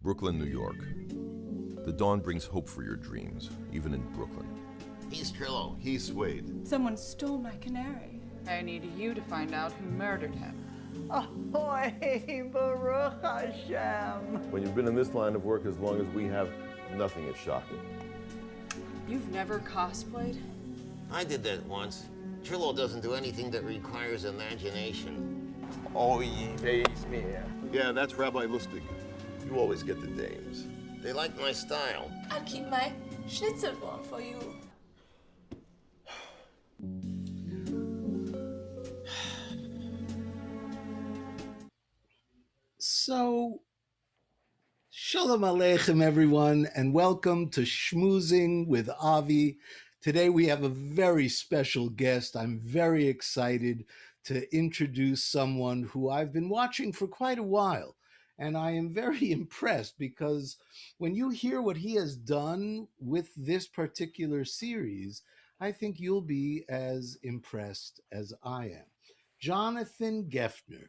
Brooklyn, New York. The dawn brings hope for your dreams, even in Brooklyn. He's Trillo. He's Suede. Someone stole my canary. I need you to find out who murdered him. Ahoy, Baruch Hashem. When you've been in this line of work as long as we have, nothing is shocking. You've never cosplayed? I did that once. Trillo doesn't do anything that requires imagination. Oh, yeah, that's Rabbi Lustig. You always get the dames. They like my style. I'll keep my schnitzel warm for you. So, Shalom Aleichem, everyone, and welcome to Shmoozing with Avi. Today we have a very special guest. I'm very excited to introduce someone who I've been watching for quite a while. And I am very impressed because when you hear what he has done with this particular series, I think you'll be as impressed as I am. Jonathan Geffner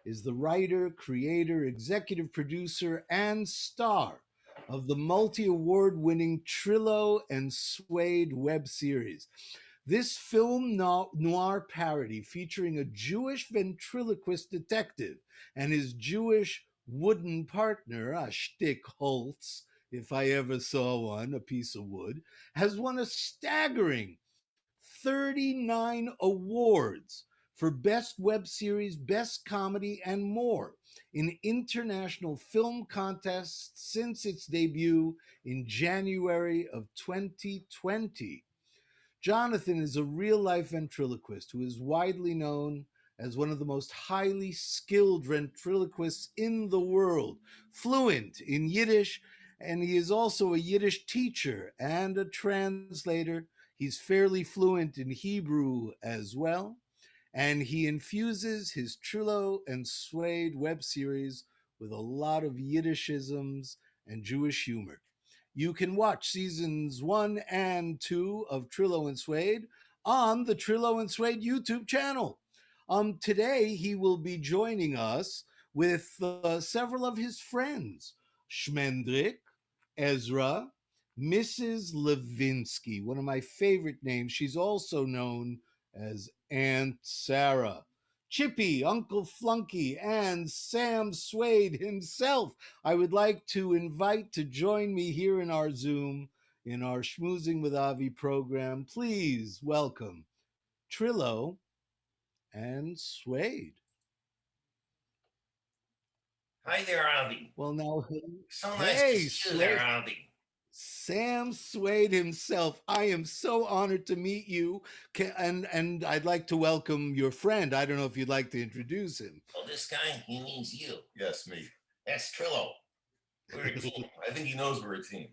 is the writer, creator, executive producer, and star of the multi-award-winning Trillo and Suede web series. This film noir parody featuring a Jewish ventriloquist detective and his Jewish wooden partner, a shtick Holtz, if I ever saw one, a piece of wood, has won a staggering 39 awards for Best Web Series, Best Comedy, and more in international film contests since its debut in January of 2020. Jonathan is a real-life ventriloquist who is widely known as one of the most highly skilled ventriloquists in the world, fluent in Yiddish, and he is also a Yiddish teacher and a translator. He's fairly fluent in Hebrew as well, and he infuses his Trillo and Suede web series with a lot of Yiddishisms and Jewish humor. You can watch seasons 1 and 2 of Trillo and Suede on the Trillo and Suede YouTube channel. Today, he will be joining us with several of his friends, Shmendrik, Ezra, Mrs. Lewinsky, one of my favorite names. She's also known as Aunt Sarah, Chippy, Uncle Flunky, and Sam Suede himself. I would like to invite to join me here in our Zoom, in our Shmoozing with Avi program. Please welcome Trillo and Suede. Hi there, Avi. Well, now, So nice to see you there, Avi. Sam Suede himself. I am so honored to meet you, and I'd like to welcome your friend. I don't know if you'd like to introduce him. Well, this guy, he means you. Yes, me. That's Trillo. We're a team. I think he knows we're a team.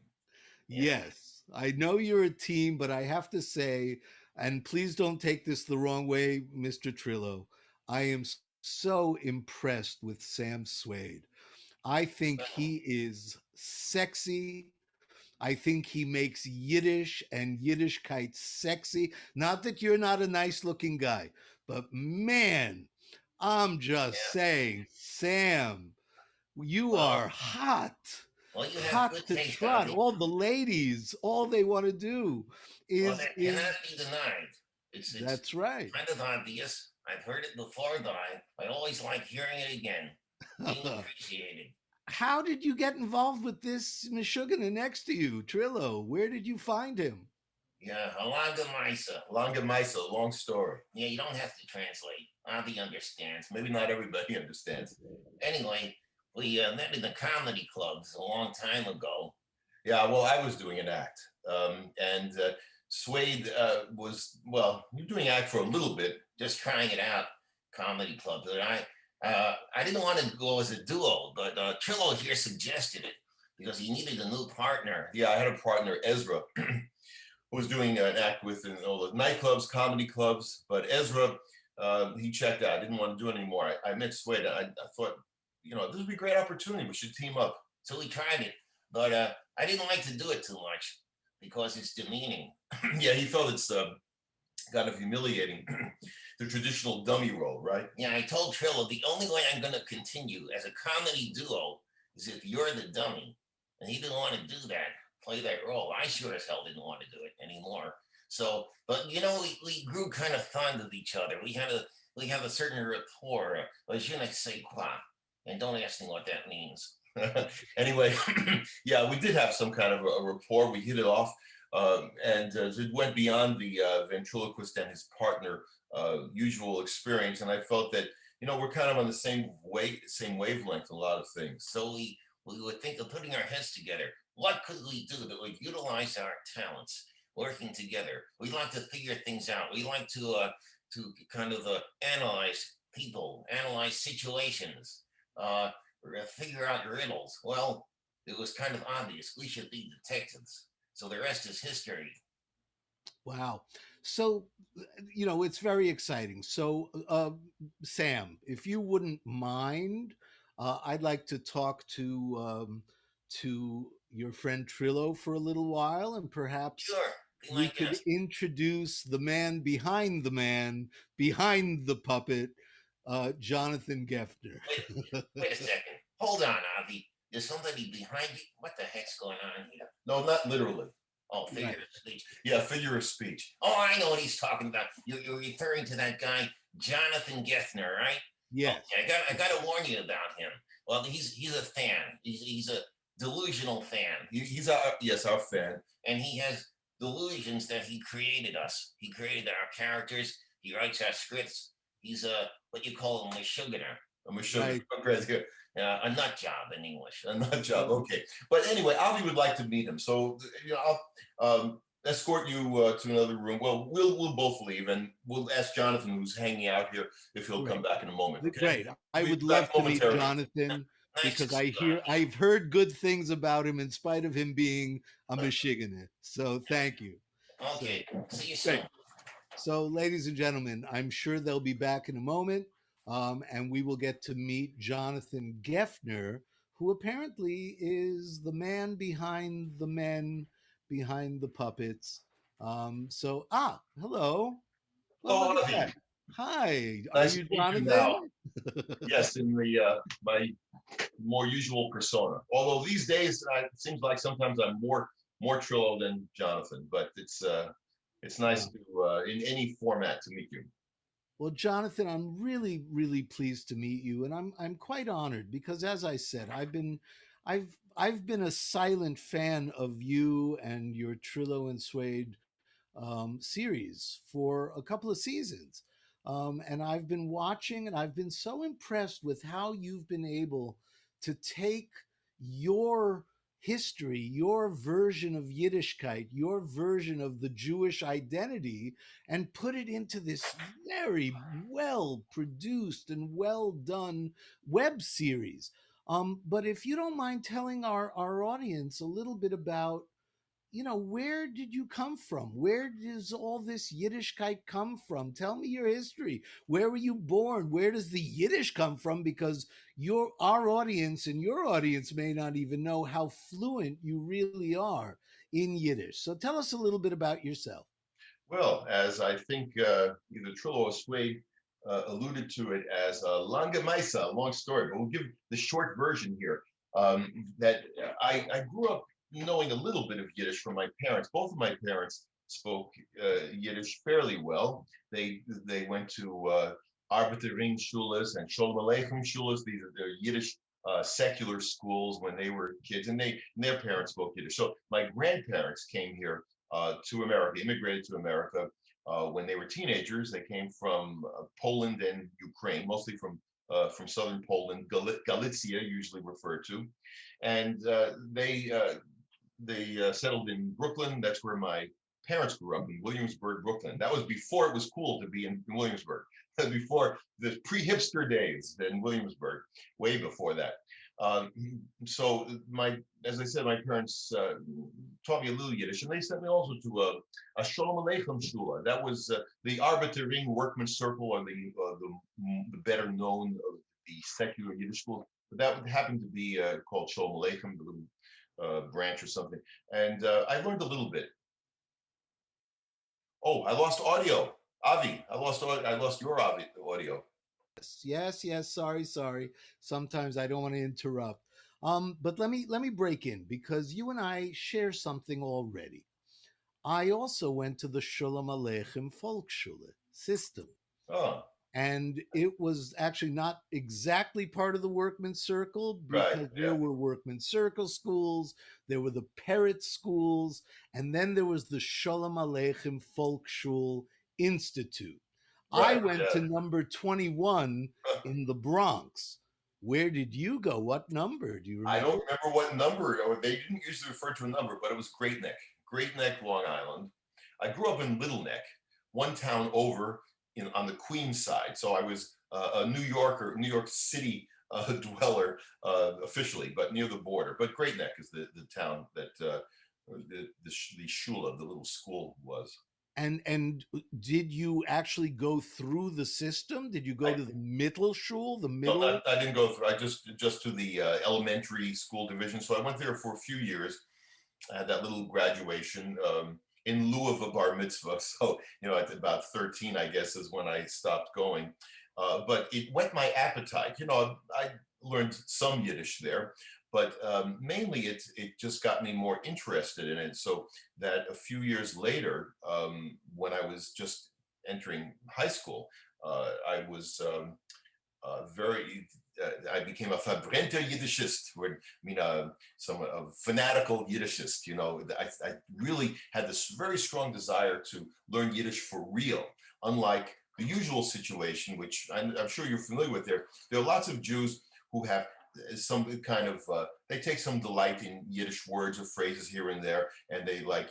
Yes, I know you're a team, but I have to say, and please don't take this the wrong way, Mr. Trillo, I am so impressed with Sam Suede. I think he is sexy. I think he makes Yiddish and Yiddishkeit sexy. Not that you're not a nice looking guy, but man, I'm just saying, Sam, you are hot. Well, you have Hot good to taste, trot. Avi. All the ladies, all they want to do Well, is, that cannot be denied. It's that's right. kind of obvious. I've heard it before, but I always like hearing it again. Being appreciated. How did you get involved with this Meshuggah next to you, Trillo? Where did you find him? Yeah, Alanga Misa. Longa Misa, long story. Yeah, you don't have to translate. Avi understands. Maybe not everybody understands. Anyway, we met in the comedy clubs a long time ago. Yeah, well, I was doing an act. And Suede was, well, you're doing act for a little bit. Just trying it out, comedy clubs. And I didn't want to go as a duo, but Trillo here suggested it because he needed a new partner. Yeah, I had a partner, Ezra, who was doing an act with in all the nightclubs, comedy clubs. But Ezra, he checked out. I didn't want to do it anymore. I met Suede. I thought, you know, this would be a great opportunity. We should team up. So we tried it, but I didn't like to do it too much because it's demeaning. Yeah, he felt it's kind of humiliating, the traditional dummy role, right? Yeah, I told Trillo the only way I'm going to continue as a comedy duo as if you're the dummy. And he didn't want to do that, play that role. I sure as hell didn't want to do it anymore. So, but you know, we grew kind of fond of each other. We have a certain rapport, je ne sais quoi. And don't ask me what that means. Anyway, yeah, we did have some kind of a rapport. We hit it off, and it went beyond the ventriloquist and his partner usual experience. And I felt that, you know, we're kind of on the same wavelength in a lot of things. So we would think of putting our heads together. What could we do that would utilize our talents working together? We like to figure things out. We like to kind of analyze people, analyze situations, figure out riddles. Well, it was kind of obvious. We should be detectives. So the rest is history. Wow. So, you know, it's very exciting. So, Sam, if you wouldn't mind, I'd like to talk to your friend Trillo for a little while, and perhaps Sure. Be my we could guest. introduce the man behind the puppet, Jonathan Geffner. Wait a second. Hold on, Avi. There's somebody behind you. What the heck's going on here? No, not literally. Oh, figure Right. of speech. Yeah, figure of speech. Oh, I know what he's talking about. You're referring to that guy, Jonathan Geffner, right? Yes. Okay, I got to warn you about him. Well, he's a fan. He's a delusional fan, He's our fan. and he has delusions that he created us. He created our characters. He writes our scripts. He's what you call a sugarer, I'm a sugar. Right. Okay, a nut job in English. a nut job. Okay, but anyway, Avi would like to meet him, so you know, I'll escort you to another room. Well, we'll both leave, and we'll ask Jonathan, who's hanging out here, if he'll come back in a moment. Okay? Great. I We'll would be love back to meet momentarily. Jonathan Nice to because see you, Avi. I've heard good things about him in spite of him being a Michiganer. So thank you. Okay, see you soon. Great. So, ladies and gentlemen, I'm sure they'll be back in a moment, and we will get to meet Jonathan Geffner, who apparently is the man behind the men behind the puppets. Hello. Well, Hello, look at Avi. that. Hi, are Nice you to meet you now. Jonathan? Yes, in the my more usual persona. Although these days it seems like sometimes I'm more Trillo than Jonathan, but it's nice to in any format to meet you. Well, Jonathan, I'm really, really pleased to meet you, and I'm quite honored because, as I said, I've been a silent fan of you and your Trillo and Suede series for a couple of seasons, and I've been watching, and I've been so impressed with how you've been able to take your history, your version of Yiddishkeit, your version of the Jewish identity, and put it into this very well produced and well done web series. But if you don't mind telling our audience a little bit about, you know, where did you come from? Where does all this Yiddishkeit come from? Tell me your history. Where were you born? Where does the Yiddish come from? Because our audience and your audience may not even know how fluent you really are in Yiddish. So tell us a little bit about yourself. Well, as I think either Trillo or Suede alluded to it as a Langa Mesa, a long story, but we'll give the short version here. That I grew up knowing a little bit of Yiddish from my parents. Both of my parents spoke Yiddish fairly well. They went to Arbeterin Schulas and Sholem Aleichem Schulas. These are their Yiddish secular schools when they were kids, and their parents spoke Yiddish. So my grandparents came here to America, immigrated to America when they were teenagers. They came from Poland and Ukraine, mostly from southern Poland, Galicia usually referred to, and they settled in Brooklyn. That's where my parents grew up, in Williamsburg, Brooklyn. That was before it was cool to be in Williamsburg, before the pre-hipster days in Williamsburg, way before that. So as I said, my parents taught me a little Yiddish, and they sent me also to a Sholem Aleichem Shula. That was the Arbeitering Workman Circle, or the better known of the secular Yiddish schools. But that happened to be called Sholem Aleichem, the little branch or something. And I learned a little bit. Oh, I lost audio. Avi, I lost your audio. Yes. Sorry. Sometimes I don't want to interrupt. But let me break in because you and I share something already. I also went to the Shulam Aleichem Volksschule system. Oh, And it was actually not exactly part of the Workman Circle right. because there Yeah. were Workman Circle schools, there were the Parrot schools, and then there was the Sholem Aleichem Volksschule Institute. I Right. went to Yeah. number 21 in the Bronx. Where did you go? What number? Do you I don't remember? remember what number, or they didn't usually refer to a number, but it was Great Neck, Great Neck, Long Island. I grew up in Little Neck, one town over on the Queens side. So I was a New Yorker, New York City dweller officially, but near the border. But Great Neck is the town that the shul, the little school was. And did you actually go through the system? Did you go I, to the middle shul, the no, middle? I didn't go through. I just to the elementary school division. So I went there for a few years. I had that little graduation in lieu of a bar mitzvah. So, at about 13, I guess, is when I stopped going. But it whet my appetite. I learned some Yiddish there, but mainly it just got me more interested in it. So that a few years later, when I was just entering high school, I was I became a verbrannter Yiddishist, some a fanatical Yiddishist. I really had this very strong desire to learn Yiddish for real, unlike the usual situation, which I'm sure you're familiar with. There are lots of Jews who have some kind of they take some delight in Yiddish words or phrases here and there, and they like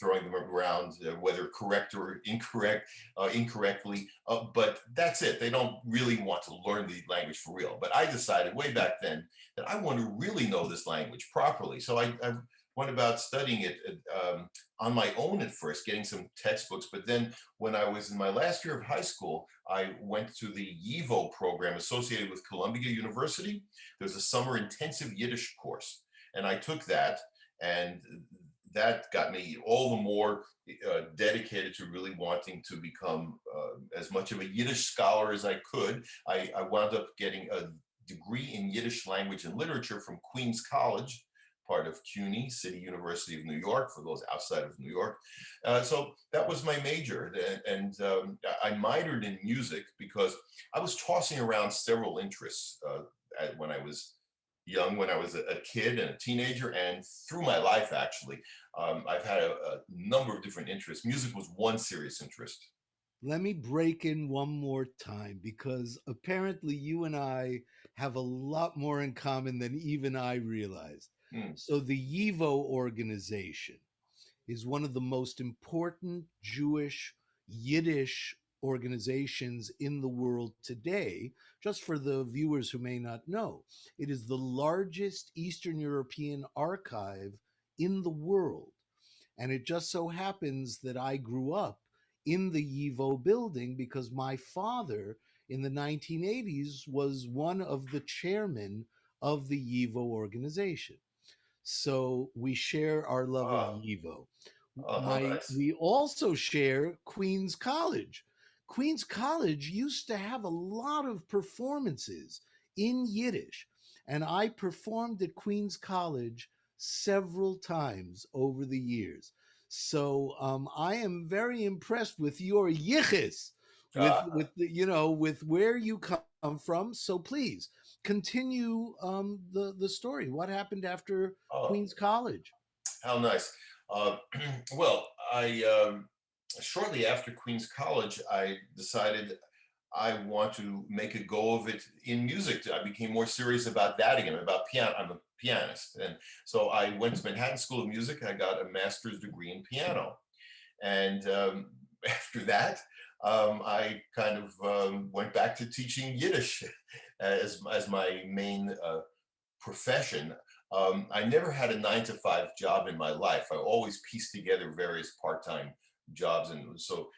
throwing them around, whether correct or incorrectly. But that's it. They don't really want to learn the language for real. But I decided way back then that I want to really know this language properly. So I went about studying it on my own at first, getting some textbooks. But then when I was in my last year of high school, I went to the YIVO program associated with Columbia University. There's a summer intensive Yiddish course, and I took that, and that got me all the more dedicated to really wanting to become as much of a Yiddish scholar as I could. I wound up getting a degree in Yiddish language and literature from Queens College, part of CUNY, City University of New York, for those outside of New York. So that was my major. And I minored in music because I was tossing around several interests when I was young, when I was a kid and a teenager, and through my life, actually. I've had a number of different interests. Music was one serious interest. Let me break in one more time because apparently you and I have a lot more in common than even I realized. Hmm. So, the YIVO organization is one of the most important Jewish Yiddish organizations in the world today. Just for the viewers who may not know, it is the largest Eastern European archive in the world. And it just so happens that I grew up in the YIVO building because my father in the 1980s was one of the chairmen of the YIVO organization. So we share our love of Oh, YIVO. how nice. We also share Queens College. Queens College used to have a lot of performances in Yiddish, and I performed at Queens College several times over the years. So I am very impressed with your yichus, Uh, with where you come from. So please continue the story. What happened after oh, Queens College? how nice. Uh, well, I shortly after Queens College, I decided I want to make a go of it in music. I became more serious about that again, about piano. I'm a pianist. And so I went to Manhattan School of Music. I got a master's degree in piano. And after that, I kind of went back to teaching Yiddish as my main profession. I never had a 9-to-5 job in my life. I always pieced together various part-time jobs. And so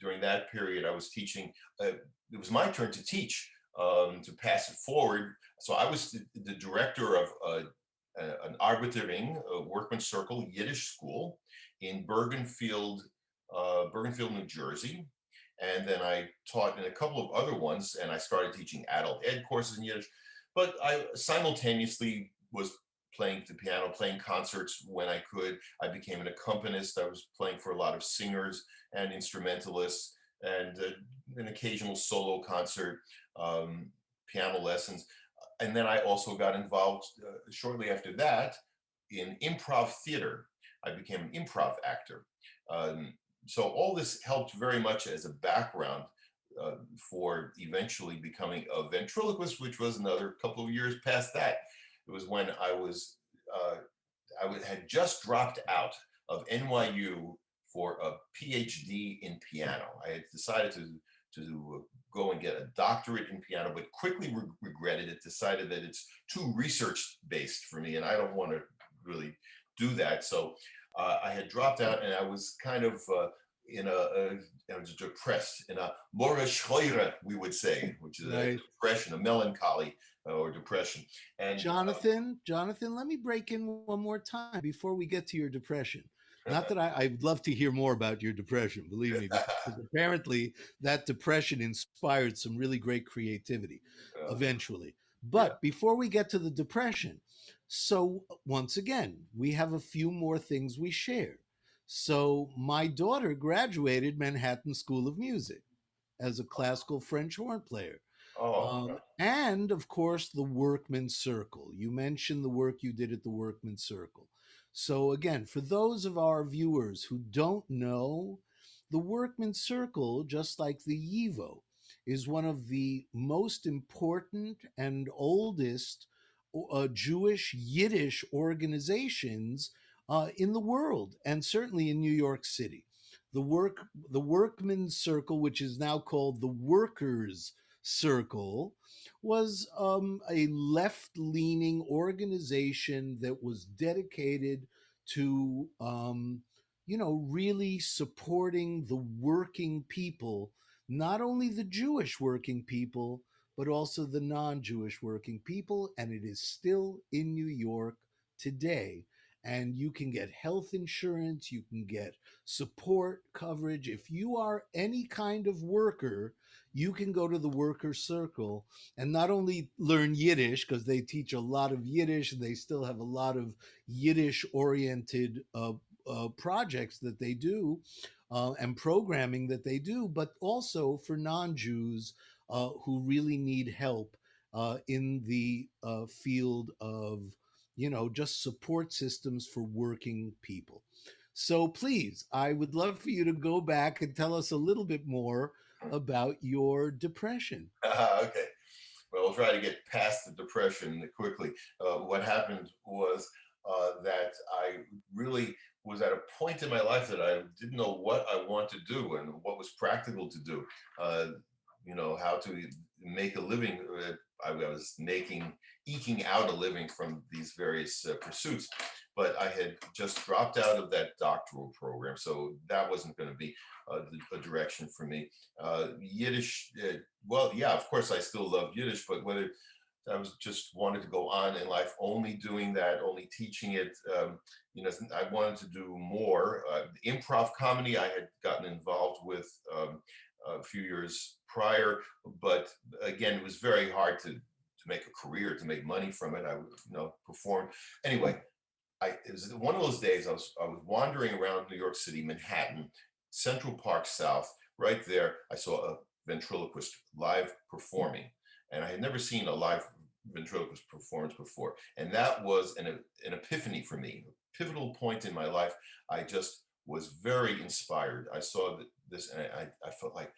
during that period, I was teaching. It was my turn to teach, to pass it forward. So I was the director of an Arbitering, a Workman Circle Yiddish school in Bergenfield, New Jersey. And then I taught in a couple of other ones, and I started teaching adult ed courses in Yiddish. But I simultaneously was playing the piano, playing concerts when I could. I became an accompanist. I was playing for a lot of singers and instrumentalists, and an occasional solo concert, piano lessons. And then I also got involved shortly after that in improv theater. I became an improv actor. So all this helped very much as a background for eventually becoming a ventriloquist, which was another couple of years past that. It was when had just dropped out of NYU for a PhD in piano. I had decided to go and get a doctorate in piano, but quickly regretted it, decided that it's too research based for me, and I don't want to really do that. So I had dropped out, and I was kind of I was depressed, in a Moraschreure, we would say, which is a depression, a melancholy or depression. And Jonathan, let me break in one more time before we get to your depression. Not that I'd love to hear more about your depression, believe me, because apparently that depression inspired some really great creativity eventually. But before we get to the depression, so once again, we have a few more things we share. So my daughter graduated Manhattan School of Music as a classical French horn player. And of course, the Workman Circle. You mentioned the work you did at the Workman Circle. So again, for those of our viewers who don't know, the Workman Circle, just like the YIVO, is one of the most important and oldest Jewish Yiddish organizations in the world, and certainly in New York City. The Workman Circle, which is now called the Workers Circle, was a left-leaning organization that was dedicated to, really supporting the working people, not only the Jewish working people, but also the non-Jewish working people. And it is still in New York today. And you can get health insurance, you can get support coverage. If you are any kind of worker, you can go to the Worker Circle and not only learn Yiddish, because they teach a lot of Yiddish and they still have a lot of Yiddish-oriented projects that they do and programming that they do, but also for non-Jews who really need help in the field of just support systems for working people. So please, I would love for you to go back and tell us a little bit more about your depression. Okay. Well, I'll try to get past the depression quickly. What happened was that I really was at a point in my life that I didn't know what I wanted to do and what was practical to do. How to make a living. I was eking out a living from these various pursuits, but I had just dropped out of that doctoral program, so that wasn't going to be a direction for me. Yiddish, of course I still love Yiddish, but whether I was just wanted to go on in life only doing that, only teaching it. I wanted to do more. Improv comedy I had gotten involved with a few years prior, but again, it was very hard to make a career, to make money from it. I would perform. Anyway, it was one of those days I was wandering around New York City, Manhattan, Central Park South. Right there, I saw a ventriloquist live performing, and I had never seen a live ventriloquist performance before. And that was an epiphany for me, a pivotal point in my life. I just was very inspired. I saw this, and I felt like,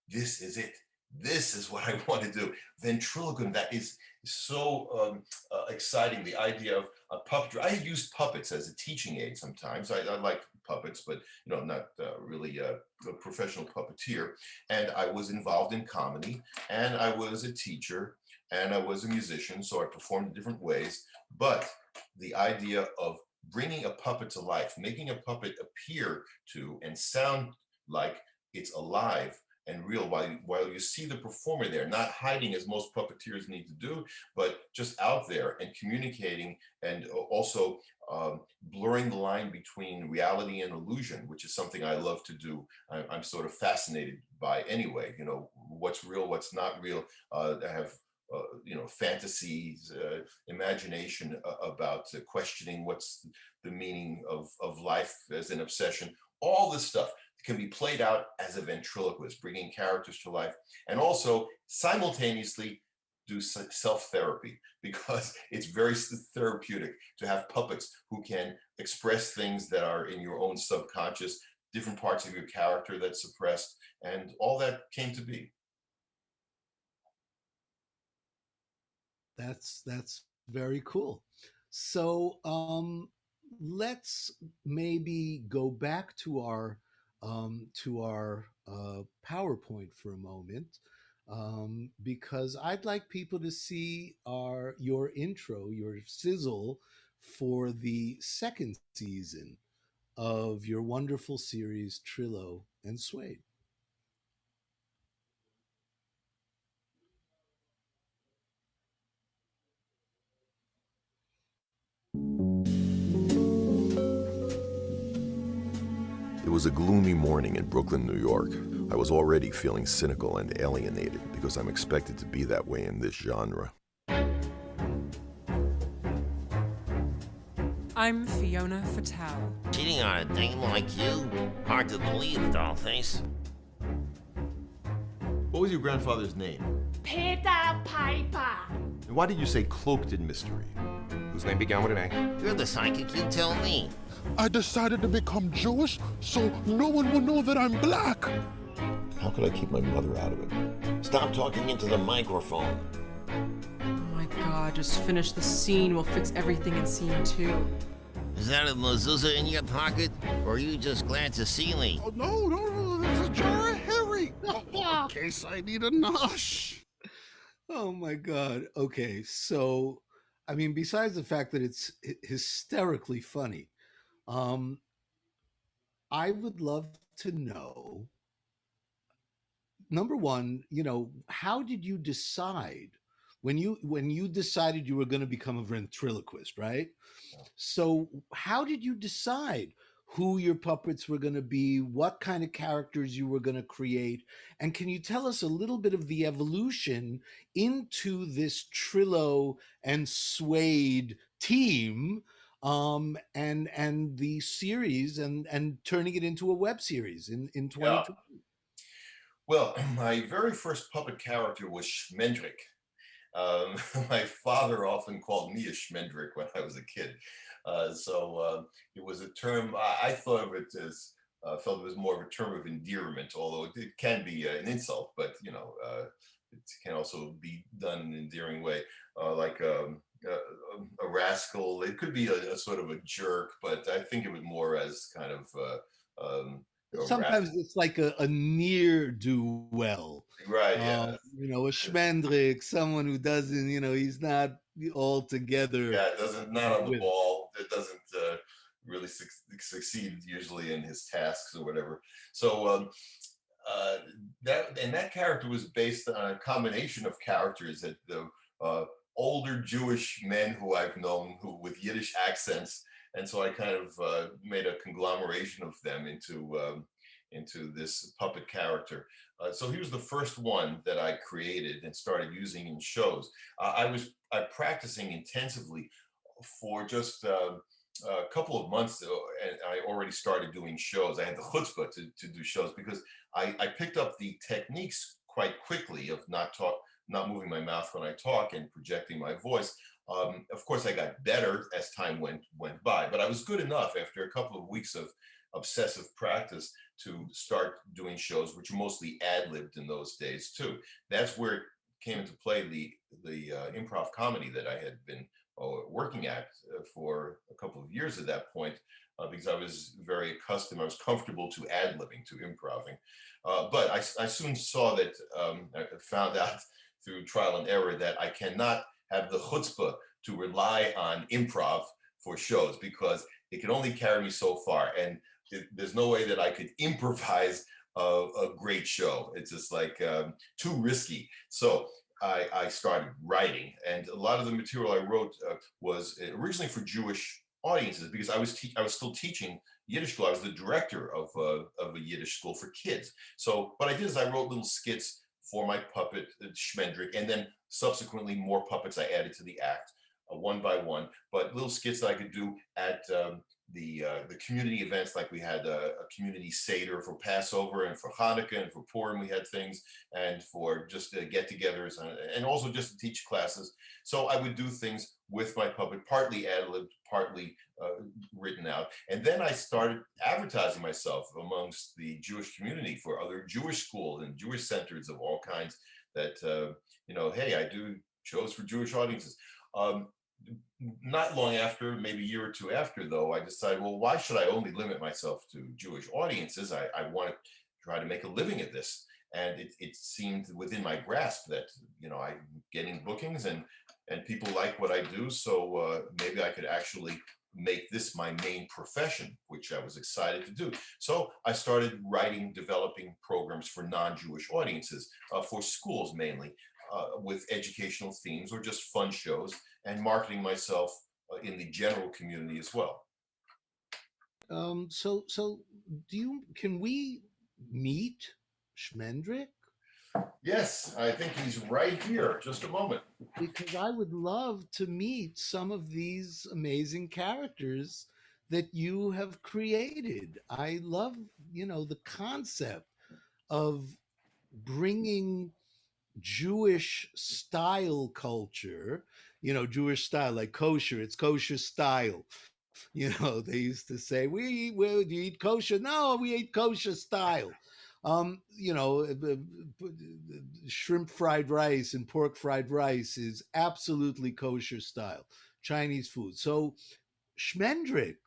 this is it. This is what I want to do. Ventriloquism, that is so exciting. The idea of a puppetry. I had used puppets as a teaching aid sometimes. I like puppets, but not really a professional puppeteer. And I was involved in comedy, and I was a teacher, and I was a musician, so I performed in different ways. But the idea of bringing a puppet to life, making a puppet appear to and sound like it's alive and real while you see the performer there, not hiding as most puppeteers need to do, but just out there and communicating, and also blurring the line between reality and illusion, which is something I love to do. I'm sort of fascinated by anyway, what's real, what's not real. I have fantasies, imagination about questioning what's the meaning of life as an obsession. All this stuff can be played out as a ventriloquist, bringing characters to life, and also simultaneously do self-therapy, because it's very therapeutic to have puppets who can express things that are in your own subconscious, different parts of your character that's suppressed, and all that came to be. That's very cool. So let's maybe go back to our PowerPoint for a moment, because I'd like people to see your intro, your sizzle for the second season of your wonderful series Trillo and Suede. It was a gloomy morning in Brooklyn, New York. I was already feeling cynical and alienated because I'm expected to be that way in this genre. I'm Fiona Fatale. Cheating on a dame like you? Hard to believe, dollface. What was your grandfather's name? Peter Piper. And why did you say cloaked in mystery? Whose name began with an A? You're the psychic, you tell me. I decided to become Jewish so no one will know that I'm black. How could I keep my mother out of it? Stop talking into the microphone. Oh my god, just finish the scene. We'll fix everything in scene 2. Is that a mezuzah in your pocket? Or are you just glad to see me? Oh, no, that's a jar of Harry. In case I need a nosh. Oh my God. Okay. So, I mean, besides the fact that it's hysterically funny, I would love to know, number one, how did you decide when you decided you were going to become a ventriloquist, right? So how did you decide who your puppets were going to be, what kind of characters you were going to create? And can you tell us a little bit of the evolution into this Trillo and Suede team, and the series and turning it into a web series in 2020? Well, my very first puppet character was Schmendrick. My father often called me a Schmendrick when I was a kid. So it was a term, I thought of it as, felt it was more of a term of endearment, although it can be an insult, but it can also be done in an endearing way, like a rascal. It could be a sort of a jerk, but I think of it more as kind of sometimes it's like a near do well, right? Yeah, a Schmendrick, someone who doesn't, he's not all together. Yeah, not on the ball. It doesn't really succeed usually in his tasks or whatever. So that character was based on a combination of characters that the older Jewish men who I've known with Yiddish accents. And so I kind of made a conglomeration of them into this puppet character. So he was the first one that I created and started using in shows. I was practicing intensively for just a couple of months, and I already started doing shows. I had the chutzpah to do shows because I picked up the techniques quite quickly of not moving my mouth when I talk and projecting my voice. Of course, I got better as time went by, but I was good enough after a couple of weeks of obsessive practice to start doing shows, which were mostly ad-libbed in those days too. That's where it came into play, the improv comedy that I had been working at for a couple of years at that point, because I was very accustomed, I was comfortable to ad-libbing, to improving. But I soon saw that, I found out through trial and error that I cannot have the chutzpah to rely on improv for shows because it can only carry me so far. And there's no way that I could improvise a great show. It's just like too risky. So I started writing, and a lot of the material I wrote was originally for Jewish audiences because I was still teaching Yiddish school. I was the director of a Yiddish school for kids. So what I did is I wrote little skits for my puppet Schmendrick, and then subsequently, more puppets I added to the act, one by one, but little skits that I could do at the community events, like we had a community Seder for Passover and for Hanukkah and for Purim, we had things, and for just get-togethers, and also just to teach classes. So I would do things with my puppet, partly ad-libbed, partly written out. And then I started advertising myself amongst the Jewish community for other Jewish schools and Jewish centers of all kinds that, hey, I do shows for Jewish audiences. Not long after, maybe a year or two after, though, I decided, well, why should I only limit myself to Jewish audiences? I want to try to make a living at this. And it seemed within my grasp that, I'm getting bookings and people like what I do. So maybe I could actually make this my main profession, which I was excited to do. So I started developing programs for non-Jewish audiences, for schools mainly, with educational themes or just fun shows, and marketing myself in the general community as well. So can we meet Schmendrick? Yes, I think he's right here. Just a moment. Because I would love to meet some of these amazing characters that you have created. I love, the concept of bringing Jewish style culture, Jewish style, like kosher, it's kosher style. They used to say, we eat kosher. No, we eat kosher style. Shrimp fried rice and pork fried rice is absolutely kosher style Chinese food. So, Schmendrick,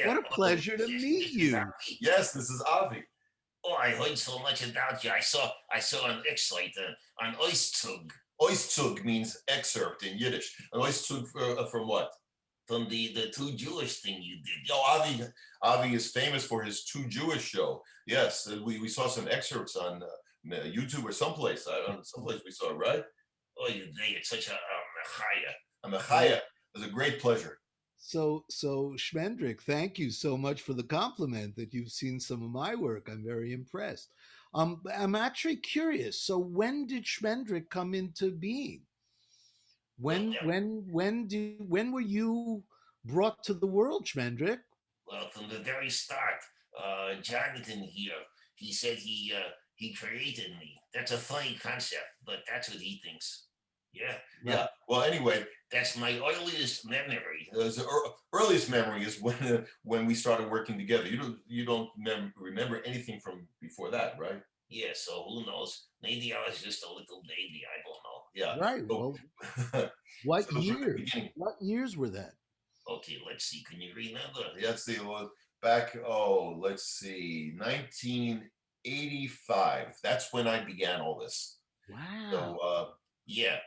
what a pleasure to meet you. Yes, this is Avi. Oh, I heard so much about you. I saw an excerpt on Auszug. Auszug means excerpt in Yiddish. An Auszug from what? From the Too Jewish thing you did. Oh, Avi is famous for his Too Jewish show. Yes, we saw some excerpts on YouTube or someplace. I don't know, someplace we saw it, right? Oh, you did. It's such a mechaya. A mechaya. It was a great pleasure. So Schmendrick, thank you so much for the compliment that you've seen some of my work. I'm very impressed. I'm actually curious. So when did Schmendrick come into being? When were you brought to the world, Schmendrick? Well, from the very start, Jonathan here, he said he created me. That's a funny concept, but that's what he thinks. Yeah. Yeah. Well, anyway, that's my earliest memory. The earliest memory is when we started working together. You don't remember anything from before that, right? Yeah. So who knows? Maybe I was just a little baby. I don't know. Yeah. Right. Well, what years were that? Okay, let's see. Can you remember? Let's see. Back. Let's see. 1985. That's when I began all this. Wow. So, yeah.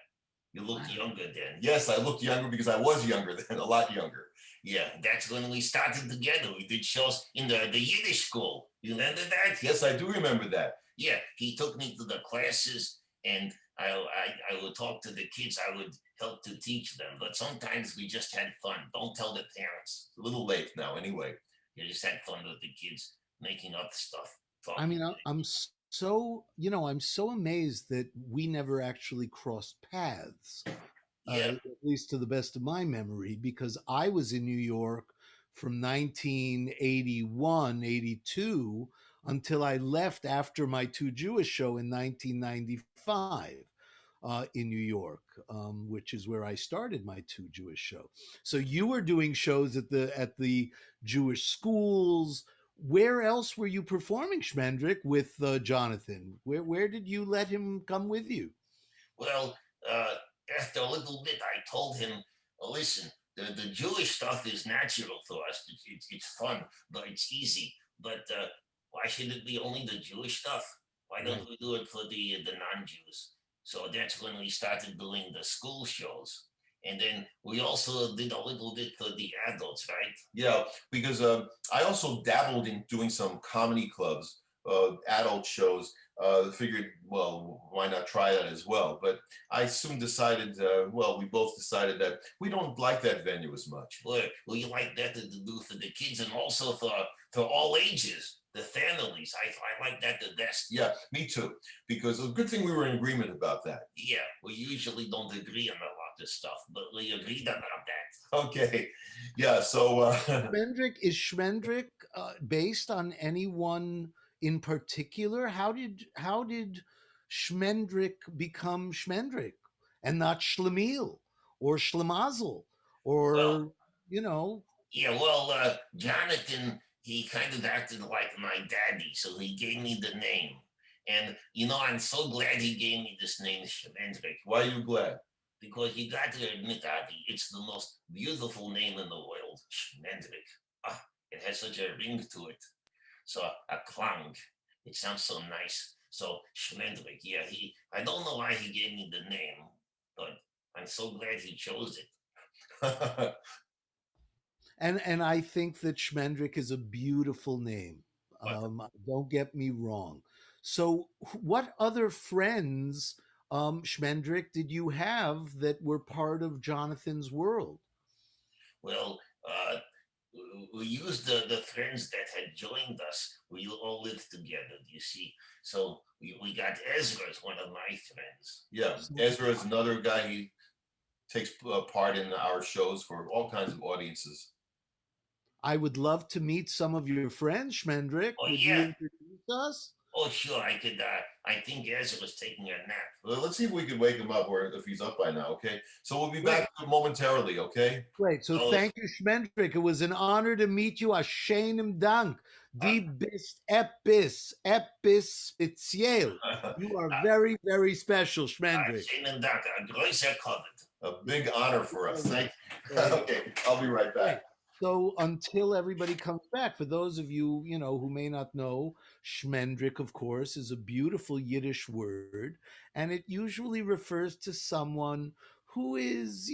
You looked younger then. Yes, I looked younger because I was younger then, a lot younger. Yeah, that's when we started together. We did shows in the Yiddish school. You remember that? Yes, I do remember that. Yeah, he took me to the classes, and I would talk to the kids. I would help to teach them, but sometimes we just had fun. Don't tell the parents. It's a little late now, anyway. You just had fun with the kids, making up stuff. I mean, I'm so amazed that we never actually crossed paths, at least to the best of my memory, because I was in New York from 1981, 82 until I left after my Too Jewish show in 1995 in New York, which is where I started my Too Jewish show. So you were doing shows at the Jewish schools. Where else were you performing, Schmendrick, with Jonathan? Where did you let him come with you? Well, after a little bit, I told him, listen, the Jewish stuff is natural to us. It's fun, but it's easy. But why should it be only the Jewish stuff? Why don't we do it for the non-Jews? So that's when we started doing the school shows. And then we also did a little bit for the adults, right? Yeah, because I also dabbled in doing some comedy clubs, adult shows, figured, well, why not try that as well? But I soon decided, we both decided that we don't like that venue as much. Well, you like that to do for the kids and also for all ages, the families. I like that the best. Yeah, me too. Because a good thing we were in agreement about that. Yeah, we usually don't agree on a lot of stuff, but we agreed about that. Okay. Yeah, so... Is Schmendrick based on anyone in particular? How did Schmendrick become Schmendrick and not Schlemiel or Schlemazel or, Well, you know? Yeah, Jonathan, he kind of acted like my daddy, so he gave me the name. And, I'm so glad he gave me this name, Schmendrick. Why are you glad? Because you got to admit, Avi, it's the most beautiful name in the world, Schmendrick. It has such a ring to it. So, a clang. It sounds so nice. So, Schmendrick, yeah, I don't know why he gave me the name, but I'm so glad he chose it. And I think that Schmendrick is a beautiful name. Don't get me wrong. So, what other friends, Schmendrick, did you have that were part of Jonathan's world? Well, we used the friends that had joined us. We all lived together, you see. So we got Ezra as one of my friends. Yeah, Ezra is another guy. He takes part in our shows for all kinds of audiences. I would love to meet some of your friends, Schmendrick. Oh, Would yeah. you introduce us? Oh, sure, I could. I think Ezra was taking a nap. Well, let's see if we can wake him up, or if he's up by now. Okay, so we'll be back momentarily. Okay. Great. So thank you, Schmendrick. It was an honor to meet you. Ashenim Dank. Die bist epis speziell. You are very, very special, Schmendrick. Ashenim Dank. A großer Covet. A big honor for us. Thank you. Okay, I'll be right back. So until everybody comes back, for those of you, who may not know, Schmendrick, of course, is a beautiful Yiddish word, and it usually refers to someone who is,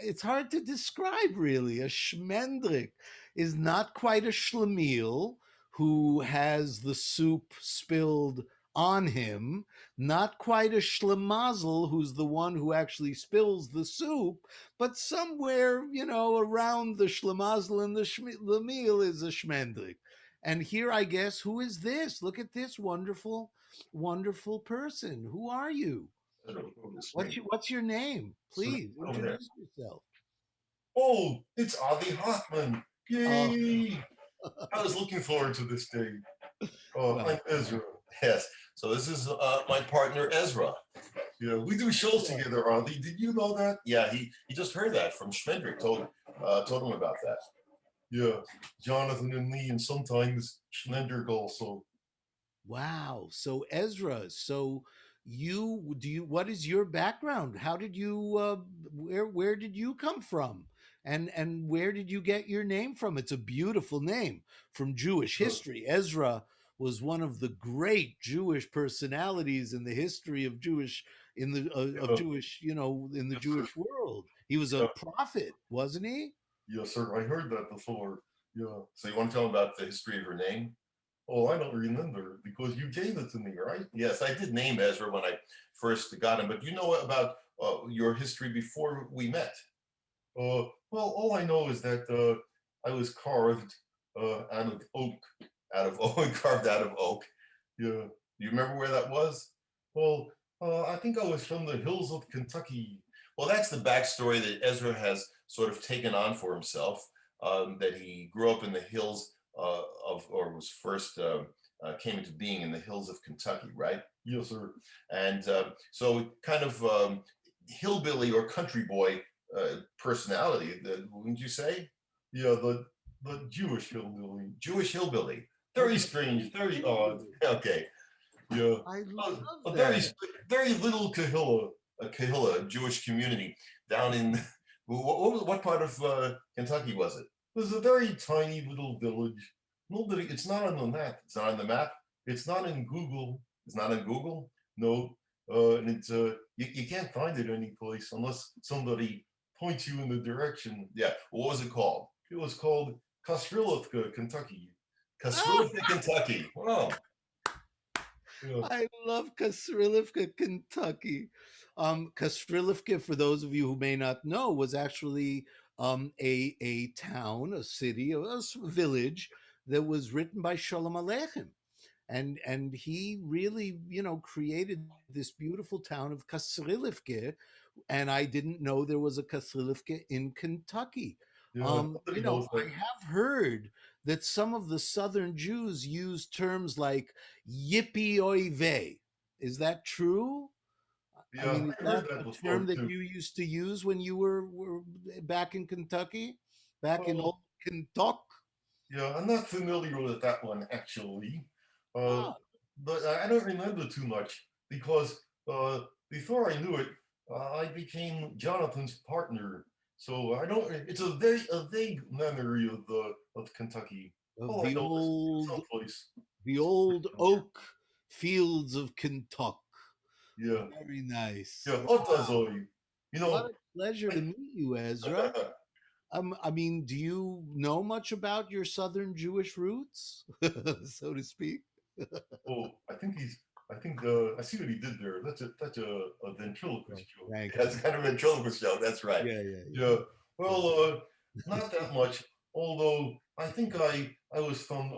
it's hard to describe really. A Schmendrick is not quite a Schlemiel who has the soup spilled on him, not quite a Schlemazel who's the one who actually spills the soup, but somewhere, around the Schlemazel and the Schlemiel is a Schmendrick. And here, I guess, who is this? Look at this wonderful, wonderful person. Who are you? What's your name? Please introduce yourself. Oh, it's Avi Hoffman. Yay! I was looking forward to this day. I'm Ezra. Yes. So this is my partner, Ezra. Yeah, we do shows together, Avi. Did you know that? Yeah, he just heard that from Schmendrick. Told him about that. Yeah, Jonathan and me, and sometimes Schmendrick also. Wow. So Ezra, what is your background? How did you where did you come from? And where did you get your name from? It's a beautiful name from Jewish history. Ezra was one of the great Jewish personalities in the history of Jewish in the Jewish world. He was a prophet, wasn't he? Yes, sir. I heard that before. Yeah. So you want to tell him about the history of her name? Oh, I don't remember because you gave it to me, right? Yes, I did name Ezra when I first got him, but you know about your history before we met? Well, all I know is that I was carved out of oak, carved out of oak. Yeah. You remember where that was? Well, I think I was from the hills of Kentucky. Well, that's the backstory that Ezra has sort of taken on for himself, that he grew up in the hills was first came into being in the hills of Kentucky, right? Yes, sir. And so kind of hillbilly or country boy personality, wouldn't you say? Yeah, the Jewish hillbilly. Jewish hillbilly. Very strange, very odd. Okay. Yeah. I love a that. very little Kahilla Jewish community down in what part of Kentucky was it? It was a very tiny little village. It's not on the map. It's not on the map. It's not in Google. It's not in Google. No. And it's you can't find it anyplace unless somebody points you in the direction. Yeah. What was it called? It was called Trillo, Kentucky. Kentucky. Wow. Yeah. I love Kasrilivka, Kentucky. Kasrilivka, for those of you who may not know, was actually a town, a city, village that was written by Sholem Aleichem, and he really, created this beautiful town of Kasrilivke, and I didn't know there was a Kasrilivke in Kentucky. Yeah, nobody knows I that. have heard that some of the Southern Jews use terms like yippee oy vey. Is that true? I Yeah, mean, is I that heard that a before term that too. you used to use when you were back in Kentucky, back in Oh, old Kentucky? yeah, I'm not familiar with that one actually. Uh, Ah, but I don't remember too much because before I knew it, I became Jonathan's partner. So I don't. It's a vague memory of Kentucky. of All I know is someplace. the old oak fields of Kentucky. Yeah, Very nice. yeah. Wow. Otazoy. You What know, a pleasure to I, meet you, Ezra. I mean, do you know much about your Southern Jewish roots, so to speak? oh, I think I see what he did there. That's a Oh, ventriloquist joke. thank Yeah, you. it's kind of a ventriloquist joke. That's right. Yeah, yeah, Yeah. yeah, Well, not that much. Although I think I was from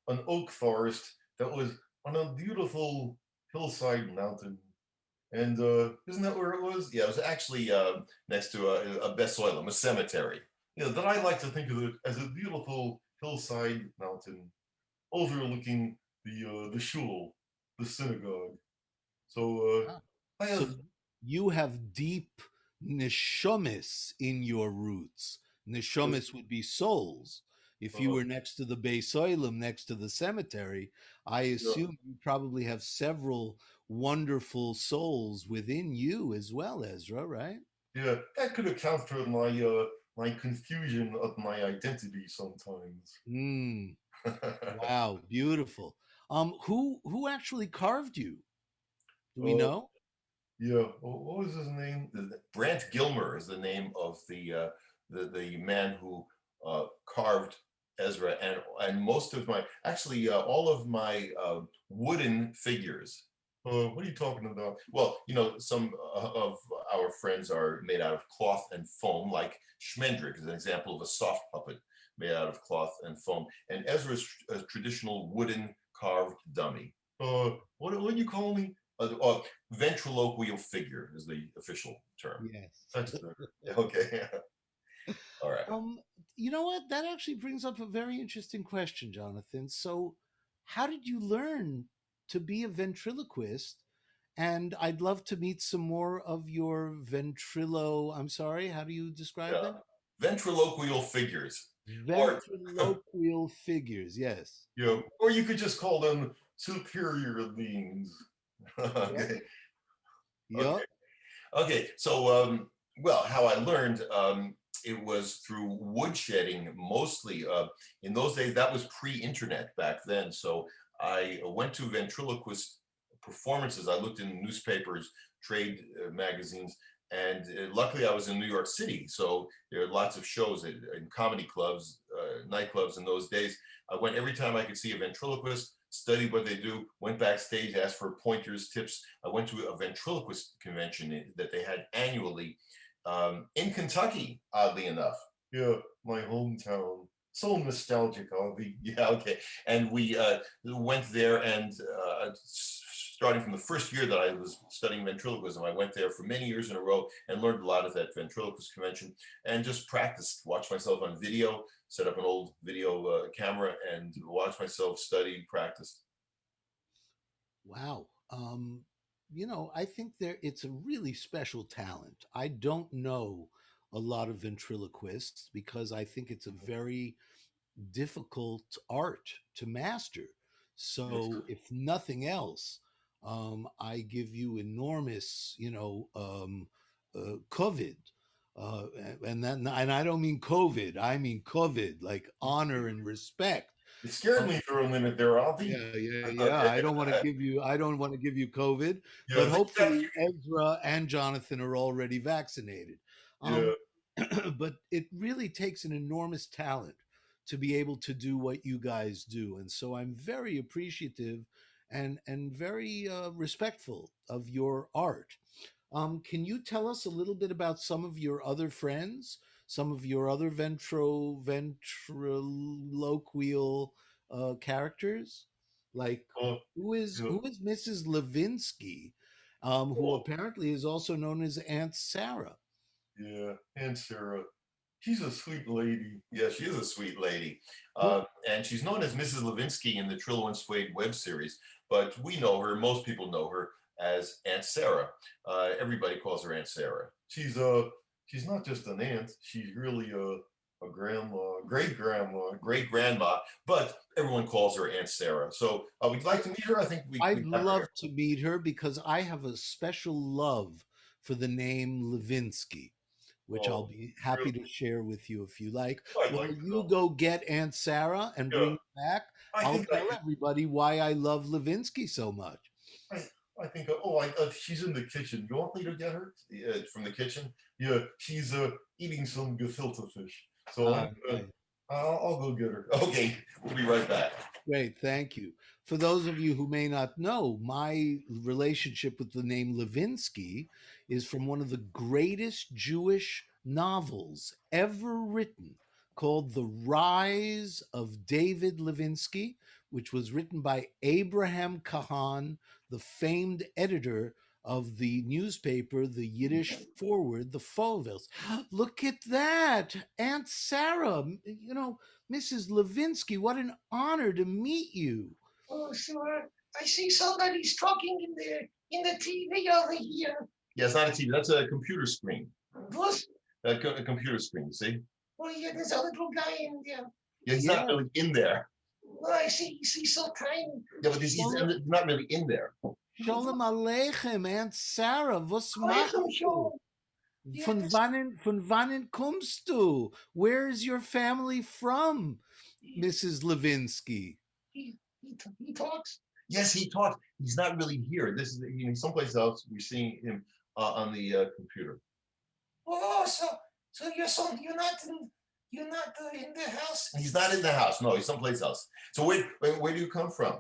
an oak forest that was on a beautiful hillside mountain. And isn't that where it was? Yeah, it was actually next to a Besoilum, a cemetery. You know, that I like to think of it as a beautiful hillside mountain overlooking the shul, the synagogue. So yeah. I So have you have deep neshomis in your roots. Neshomis would be souls. If you uh, were next to the Beis Oilem, next to the cemetery, I yeah, assume you probably have several wonderful souls within you as well, Ezra, right? yeah, that could account for my confusion of my identity sometimes. Mm, wow, beautiful. Who actually carved you? Do we uh, know? yeah, what was his name? Brant Gilmer is the name of the man who carved Ezra and most of my actually all of my wooden figures. What are you talking about? Well, you know, some of our friends are made out of cloth and foam, like Schmendrick is an example of a soft puppet made out of cloth and foam. And Ezra's a traditional wooden carved dummy. What do you call me? Ventriloquial figure is the official term. Yes. That's the okay. All right. Um, you know what? That actually brings up a very interesting question, Jonathan. So, how did you learn to be a ventriloquist? And I'd love to meet some more of your ventrilo. I'm sorry, how do you describe Yeah. them? Ventriloquial figures, or Ventriloquial figures. Yes. you know, or you could just call them superior beings. Yep. Okay. Okay. Yep. Okay. So, well, how I learned it was through woodshedding mostly. In those days, that was pre-internet back then. So I went to ventriloquist performances. I looked in newspapers, trade magazines, and luckily I was in New York City. So there are lots of shows in comedy clubs, nightclubs in those days. I went every time I could see a ventriloquist, studied what they do, went backstage, asked for pointers, tips. I went to a ventriloquist convention that they had annually in Kentucky, oddly enough. Yeah, my hometown. So nostalgic, Avi. Yeah, okay. And we went there, and starting from the first year that I was studying ventriloquism, I went there for many years in a row and learned a lot at that ventriloquist convention and just practiced, watched myself on video, set up an old video camera and watched myself study, practice. Wow. I think it's a really special talent. I don't know a lot of ventriloquists because I think it's a very difficult art to master. Yes. So, if nothing else, I give you enormous, COVID, and I don't mean COVID. I mean COVID, like honor and respect. It scared me for a minute there, Avi. Yeah, yeah, yeah. Okay. I don't want to give you COVID, Yeah, but hopefully Ezra and Jonathan are already vaccinated. yeah. But it really takes an enormous talent to be able to do what you guys do. And so I'm very appreciative and very respectful of your art. Can you tell us a little bit about some of your other friends, some of your other ventriloquial characters? Like Yeah, who is Mrs. Lewinsky, who oh, apparently is also known as Aunt Sarah? yeah, and Sarah. She's a sweet lady. Yeah, she is a sweet lady. Who And she's known as Mrs. Lewinsky in the Trillo and Suede web series, but we know her, most people know her as Aunt Sarah. Everybody calls her Aunt Sarah. She's not just an aunt, she's really a grandma, great grandma, but everyone calls her Aunt Sarah. So would you like to meet her? I think we I'd have her love here. to meet her because I have a special love for the name Lewinsky, which I'll Oh, be happy really? to share with you if you like. I'd While like to you know. go get Aunt Sarah and Yeah, bring her back, I I'll think I tell could. everybody why I love Lewinsky so much. I, I think, she's in the kitchen. You want me to get her from the kitchen? Yeah, she's eating some gefilte fish. So Right. I'll go get her. Okay, we'll be right back. Great, thank you. For those of you who may not know, my relationship with the name Lewinsky is from one of the greatest Jewish novels ever written, called The Rise of David Lewinsky, which was written by Abraham Kahan, the famed editor of the newspaper, the Yiddish Forward, the Fovels. Look at that, Aunt Sarah. Mrs. Lewinsky, what an honor to meet you. Oh, sure. I see somebody's talking in the TV over here. Yeah, it's not a TV. That's a computer screen. What? A computer screen. See? Oh, yeah, there's a little guy in there. Yeah, he's not Yeah. really in there. Oh, I see. He's so tiny. Yeah, but he's not really in there. Shalom Aleichem, Aunt Sarah, was machst Aleichem du? Shalom. Yeah, Von wannen kommst du? Where is your family from, Mrs. Lewinsky? he talks. Yes, he talks. He's not really here. This is someplace else. We're seeing him on the computer. Oh, so you're not in the house. He's not in the house. No, he's someplace else. So where do you come from?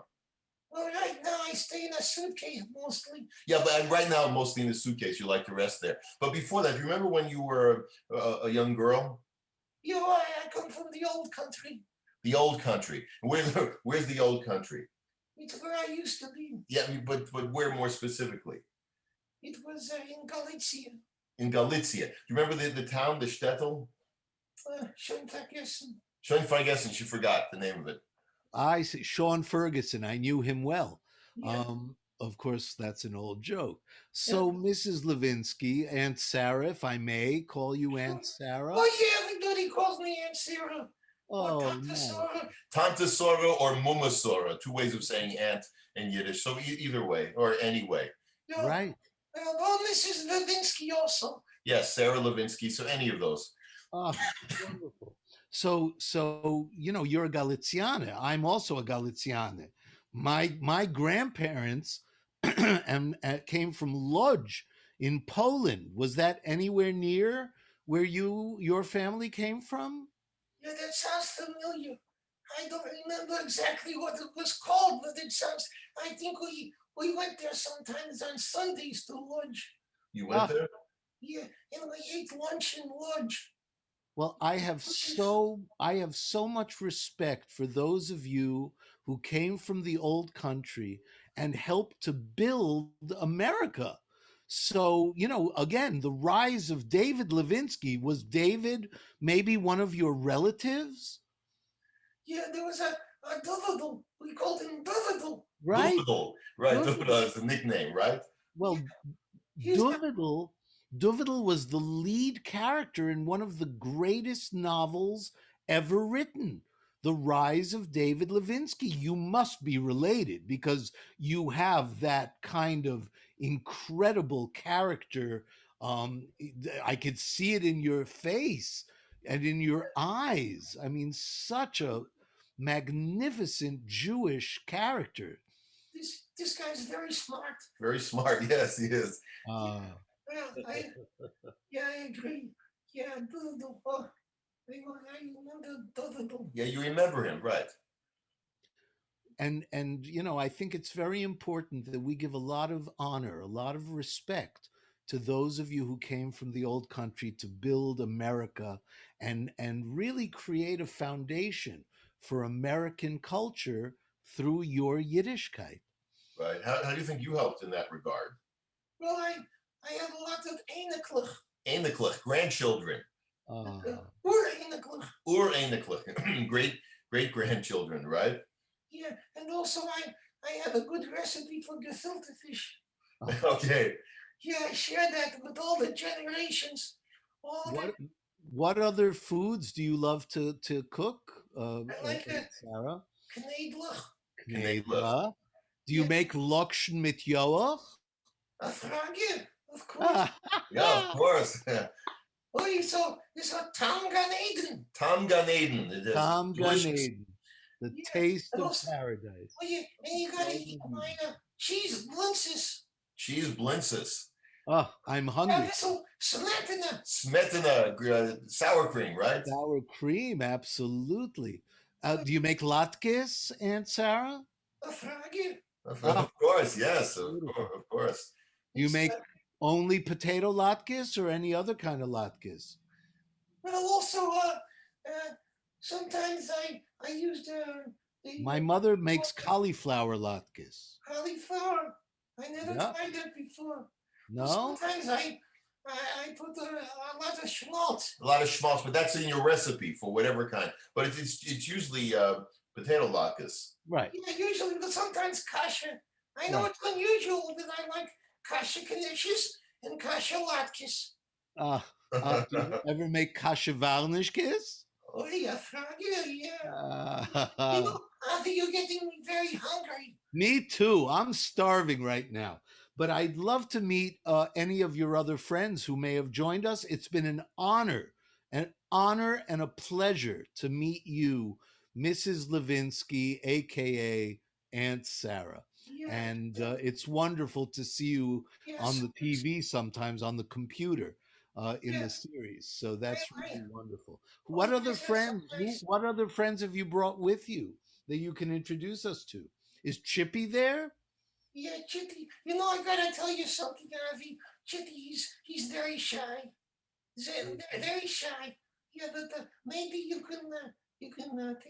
Well, right now I stay in a suitcase mostly. Yeah, but right now mostly in the suitcase. You like to rest there. But before that, do you remember when you were a young girl? I come from the old country. The old country. Where's the old country? It's where I used to be. Yeah, but where more specifically? It was in Galicia. In Galicia. Do you remember the town, the shtetl? Schön vergessen. Schön vergessen. She forgot the name of it. I see. Sean Ferguson, I knew him well. Yeah. Of course, that's an old joke. So, Mrs. Lewinsky, Aunt Sarah, if I may call you Aunt Sarah. Oh, yeah, everybody calls me Aunt Sarah. Oh, Tante no. Sarah. Tante Sora or Muma Sora, two ways of saying aunt in Yiddish. So either way or any way. Yeah. Right. Well, Mrs. Lewinsky also. Yes, Sarah Lewinsky. So any of those. Oh, wonderful. So you're a Galiciana. I'm also a Galiciana. My grandparents came from Lodz in Poland. Was that anywhere near where your family came from? Yeah, that sounds familiar. I don't remember exactly what it was called, but it sounds. I think we went there sometimes on Sundays to lunch. You went there? Yeah, and we ate lunch in Lodz. Well, I have so much respect for those of you who came from the old country and helped to build America. So, again, the rise of David Lewinsky, was David maybe one of your relatives? Yeah, there was a Dovidel. We called him Dovidel. Right? Dovidel. Right, Dovidel is the nickname, right? Well, Dovidel was the lead character in one of the greatest novels ever written, The Rise of David Lewinsky. You must be related because you have that kind of incredible character. I could see it in your face and in your eyes. I mean, such a magnificent Jewish character. This guy's very smart. Very smart. Yes, he is. I agree. Yeah, Dovidel. Oh, I remember Dovidel. Yeah, you remember him, right? And I think it's very important that we give a lot of honor, a lot of respect to those of you who came from the old country to build America and really create a foundation for American culture through your Yiddishkeit. Right. How do you think you helped in that regard? Well, I have a lot of Eineklich. Eineklich, grandchildren. Eineklich. Eineklich. Great grandchildren, right? Yeah, and also I have a good recipe for gefilte fish. Okay. Yeah, I share that with all the generations. What other foods do you love to cook, I like Sarah? Knedlich. Knedla. Do you make Lokschen mit Joach? A frage, of course. Yeah, of course. Oh, it's a Tam Gan Eden. Tam Gan Eden. It is Tam Gan delicious. Eden. The taste of paradise. Oh, yeah, and you gotta eat my cheese blintzes. Cheese blintzes. Oh, I'm hungry. Smetana. Smetana, sour cream, right? Sour cream, absolutely. Do you make latkes, Aunt Sarah? A frage. Of course, yes, of course. You make only potato latkes or any other kind of latkes? Well, also, sometimes I use My mother makes cauliflower latkes. Cauliflower. I never tried that before. No? Sometimes I put a lot of schmaltz. A lot of schmaltz, but that's in your recipe for whatever kind. But it's usually potato latkes. Right. Yeah, usually, but sometimes kasha. I know it's unusual that I like kasha knishes and kasha latkes. Do you ever make kasha varnishkes? Oh, yeah, yeah. Avi, you're getting me very hungry. Me too. I'm starving right now. But I'd love to meet any of your other friends who may have joined us. It's been an honor and a pleasure to meet you, Mrs. Lewinsky, aka Aunt Sarah. Yeah, and it's wonderful to see you on the TV sometimes, on the computer in the series. So that's really wonderful. What other friends? What other friends have you brought with you that you can introduce us to? Is Chippy there? Yeah, Chitty. I gotta tell you something, Avi. Chitty, he's very shy. Very shy. Yeah, but maybe you can pick him up.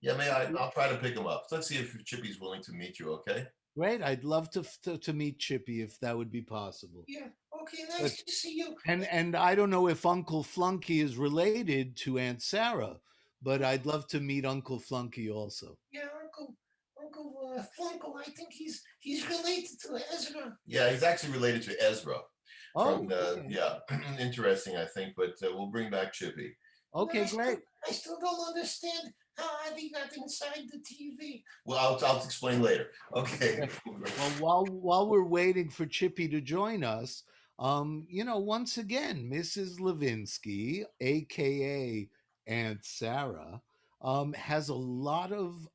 Yeah, I'll try to pick him up. Let's see if Chippy's willing to meet you. Okay. Great. I'd love to meet Chippy if that would be possible. Yeah. Okay. Nice to see you. And I don't know if Uncle Flunky is related to Aunt Sarah, but I'd love to meet Uncle Flunky also. Yeah, Uncle Flunkle, I think he's related to Ezra. Yeah, he's actually related to Ezra. Oh, yeah, interesting, I think, but we'll bring back Chippy. Okay, great. I still don't understand how Avi got inside the TV. Well, I'll explain later. Okay. Well, while we're waiting for Chippy to join us, once again, Mrs. Lewinsky, aka Aunt Sarah, has a lot of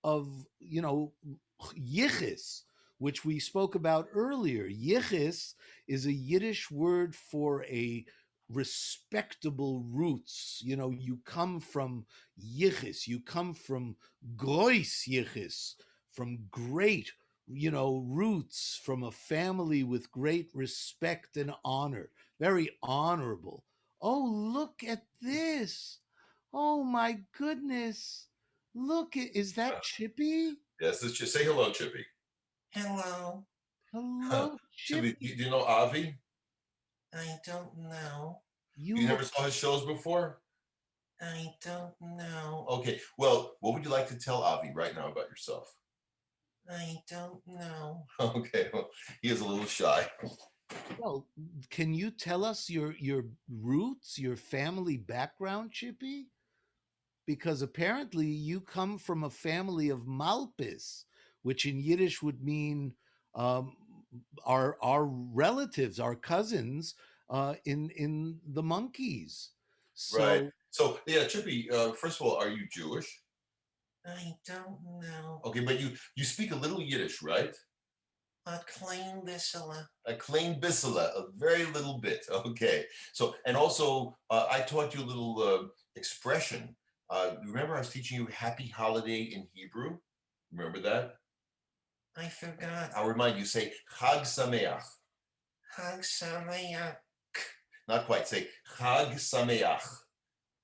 yichus, which we spoke about earlier. Yichus is a Yiddish word for a respectable roots. You come from yichus, you come from grois yichus, from great, roots, from a family with great respect and honor, very honorable. Oh, look at this. Oh my goodness. Look, is that Chippy? Yes, let's just say hello, Chippy. Hello. Hello, Chippy. Do you know Avi? I don't know. You never saw his shows before? I don't know. Okay, well, what would you like to tell Avi right now about yourself? I don't know. Okay, well, he is a little shy. Well, can you tell us your roots, your family background, Chippy? Because apparently you come from a family of Malpis, which in Yiddish would mean our relatives, our cousins in the monkeys. So, right. So yeah, Chippy. First of all, are you Jewish? I don't know. Okay, but you speak a little Yiddish, right? A klein bissela. A klein bissela, a very little bit. Okay. So, and also, I taught you a little expression. Remember, I was teaching you "Happy Holiday" in Hebrew. Remember that? I forgot. I'll remind you, say Chag Sameach. Chag Sameach. Not quite, say Chag Sameach.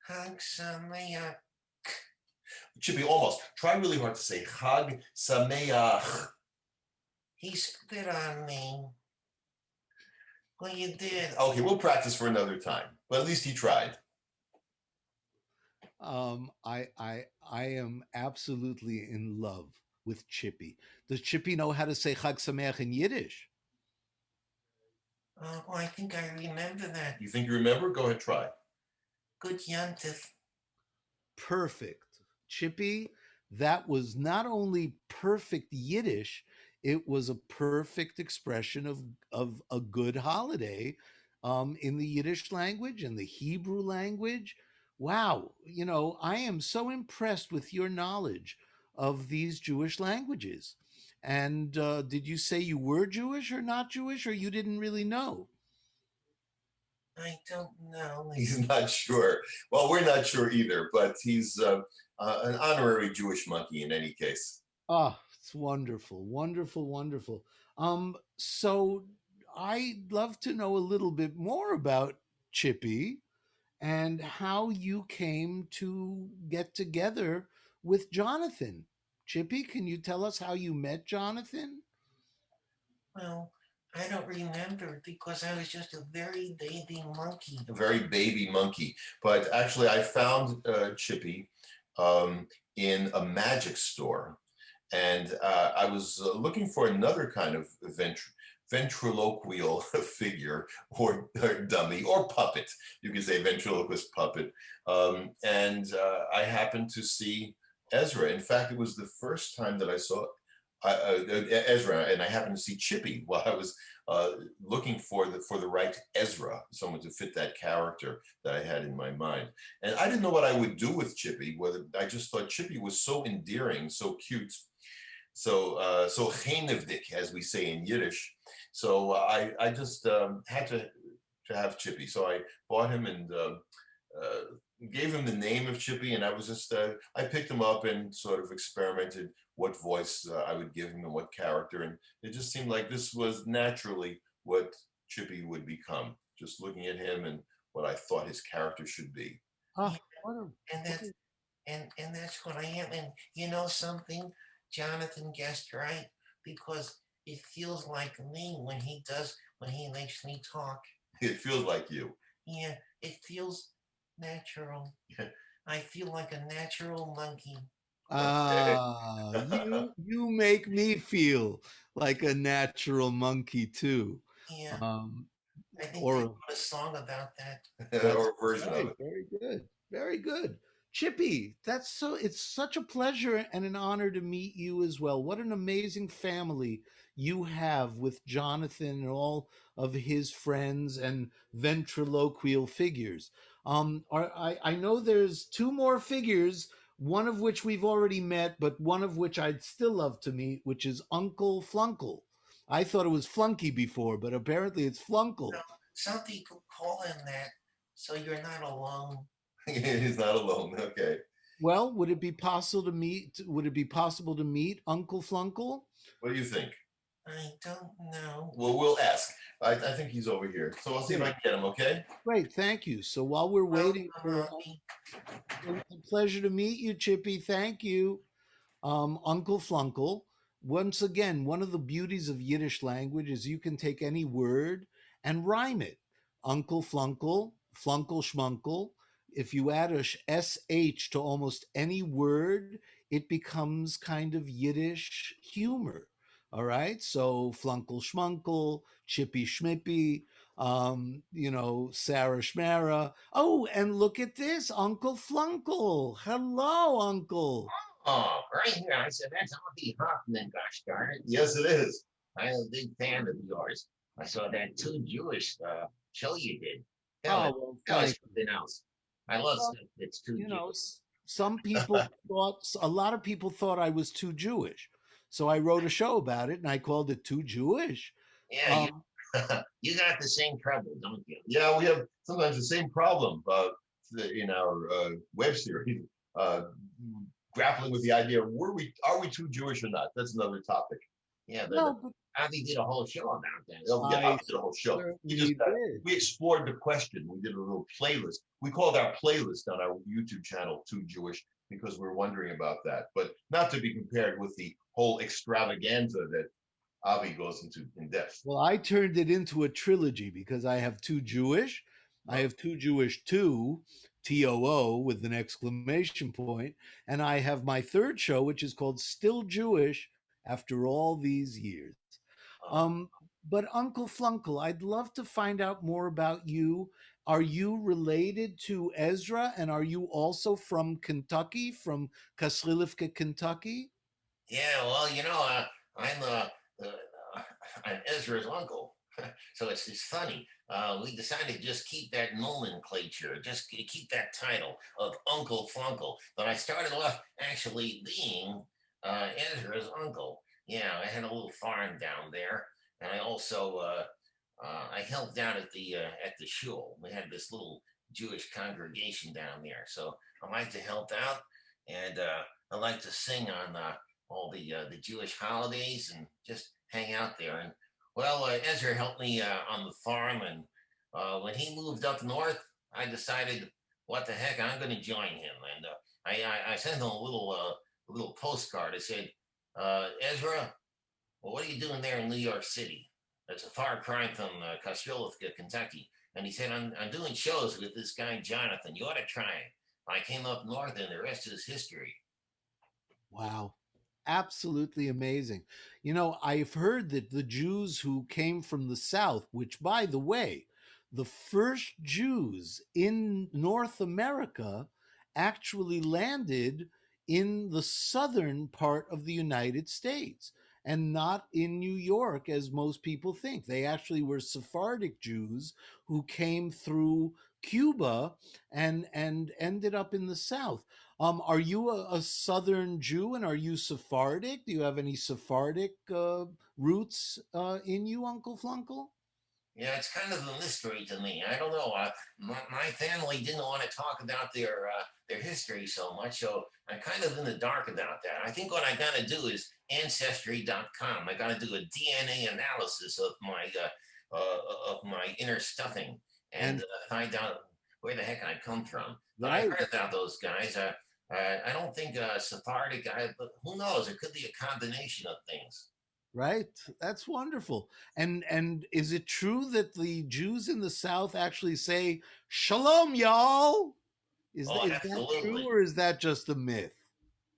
Chag Sameach. Chippy, almost. Try really hard to say Chag Sameach. He spit on me. Well, you did. Okay, we'll practice for another time, but at least he tried. I am absolutely in love with Chippy. Does Chippy know how to say Chag Sameach in Yiddish? Oh, I think I remember that. You think you remember? Go ahead, try. Good Yontif. Perfect. Chippy, that was not only perfect Yiddish, it was a perfect expression of a good holiday in the Yiddish language and the Hebrew language. Wow, I am so impressed with your knowledge of these Jewish languages. And did you say you were Jewish or not Jewish, or you didn't really know? I don't know. He's not sure. Well, we're not sure either, but he's an honorary Jewish monkey in any case. Oh, it's wonderful, wonderful, wonderful. So I'd love to know a little bit more about Chippy and how you came to get together with Jonathan. Chippy, can you tell us how you met Jonathan? Well, I don't remember because I was just a very baby monkey. A very baby monkey. But actually, I found Chippy in a magic store. And I was looking for another kind of ventriloquial figure or dummy or puppet. You could say ventriloquist puppet. And I happened to see Ezra. In fact, it was the first time that I saw Ezra, and I happened to see Chippy while I was looking for the right Ezra, someone to fit that character that I had in my mind. And I didn't know what I would do with Chippy. Whether I just thought Chippy was so endearing, so cute, so chenevdik, as we say in Yiddish. So I just had to have Chippy. So I bought him and gave him the name of Chippy, and I was just I picked him up and sort of experimented what voice I would give him and what character, and it just seemed like this was naturally what Chippy would become, just looking at him and what I thought his character should be. Oh, and that's what I am. And you know something, Jonathan guessed right, because it feels like me when he makes me talk. It feels like you. Yeah, it feels natural. I feel like a natural monkey. You make me feel like a natural monkey too. Yeah. I think or they wrote a song about that. Or a version of it. Very good. Very good. Chippy, it's such a pleasure and an honor to meet you as well. What an amazing family you have with Jonathan and all of his friends and ventriloquial figures. I know there's two more figures, one of which we've already met, but one of which I'd still love to meet, which is Uncle Flunkle. I thought it was Flunky before, but apparently it's Flunkle. No, some people call him that, so you're not alone. He's not alone. Okay. Well, would it be possible to meet? Would it be possible to meet Uncle Flunkle? What do you think? I don't know. Well, we'll ask. I think he's over here, so I'll see if I can get him. Okay. Great, thank you. So while we're waiting for, it's a pleasure to meet you, Chippy. Thank you, Uncle Flunkle. Once again, one of the beauties of Yiddish language is you can take any word and rhyme it. Uncle Flunkle, Flunkle Schmunkle. If you add a sh to almost any word, it becomes kind of Yiddish humor. All right. So Flunkle Schmunkle, Chippy Schmippy, Sarah Schmara. Oh, and look at this, Uncle Flunkle. Hello, Uncle. Oh, right here. I said, that's Avi Hoffman, gosh darn it. Yes, it is. I'm a big fan of yours. I saw that Too Jewish show you did. Well, Tell us something else. I love stuff that's too Jewish. Some people a lot of people thought I was too Jewish. So I wrote a show about it and I called it Too Jewish. Yeah, you got the same trouble, don't you? Yeah, we have sometimes the same problem in our web series. grappling with the idea of are we too Jewish or not? That's another topic. Yeah, No, but Avi did a whole show about that. Oh, yeah, I I did a whole show. certainly did. We explored the question. We did a little playlist. We called our playlist on our YouTube channel "Too Jewish" because we're wondering about that, but not to be compared with the whole extravaganza that Avi goes into in depth. Well, I turned it into a trilogy because I have Too Jewish. I have Too Jewish 2, TOO with an exclamation point, and I have my third show, which is called Still Jewish After All These Years. Um, but Uncle Flunkle, I'd love to find out more about you. Are you related to Ezra, and are you also from Kentucky, from Kaslilivka, Kentucky? Yeah, well, I'm I'm Ezra's uncle, so it's funny. We decided to just keep that nomenclature, just keep that title of Uncle Flunkle. But I started off actually being Ezra's uncle. Yeah, I had a little farm down there, and I also I helped out at the shul. We had this little Jewish congregation down there, so I like to help out, and I like to sing on all the Jewish holidays and just hang out there. And well, Ezra helped me on the farm, and when he moved up north, I decided, what the heck, I'm going to join him. And I sent him a little postcard. I said, Ezra, well, what are you doing there in New York City? That's a far cry from Kastrolivka, Kentucky. And he said, I'm doing shows with this guy, Jonathan. You ought to try it. I came up north, and the rest is history. Wow. Absolutely amazing. You know, I've heard that the Jews who came from the South, which, by the way, the first Jews in North America actually landed in the southern part of the United States and not in New York, as most people think. They actually were Sephardic Jews who came through Cuba and ended up in the South. Are you a Southern Jew, and are you Sephardic? Do you have any Sephardic roots in you, Uncle Flunkle? Yeah, it's kind of a mystery to me. I don't know. My family didn't want to talk about their history so much, so I'm kind of in the dark about that. I think what I got to do is ancestry.com. I got to do a DNA analysis of my inner stuffing and find out where the heck I come from. But I heard about those guys. I don't think Sephardic. But who knows? It could be a combination of things. Right, that's wonderful. And is it true that the Jews in the South actually say "Shalom, y'all"? Is Oh, is that true, absolutely. or is that just a myth?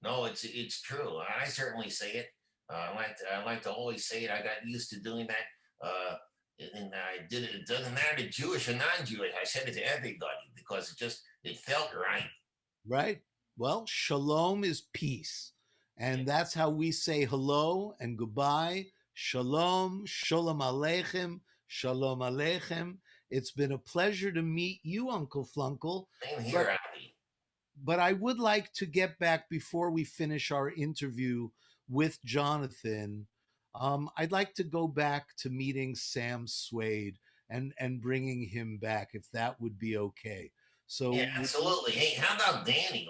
No, it's true. I certainly say it. I like to always say it. I got used to doing that. And I did it. It doesn't matter Jewish or non-Jewish. I said it to everybody because it felt right. Right. Well, shalom is peace. And that's how we say hello and goodbye. Shalom, shalom aleichem, shalom aleichem. It's been a pleasure to meet you, Uncle Flunkle. Same here, Abby. But I would like to get back before we finish our interview with Jonathan. I'd like to go back to meeting Sam Suede and bringing him back, if that would be okay. So yeah, absolutely. Hey, how about Danny?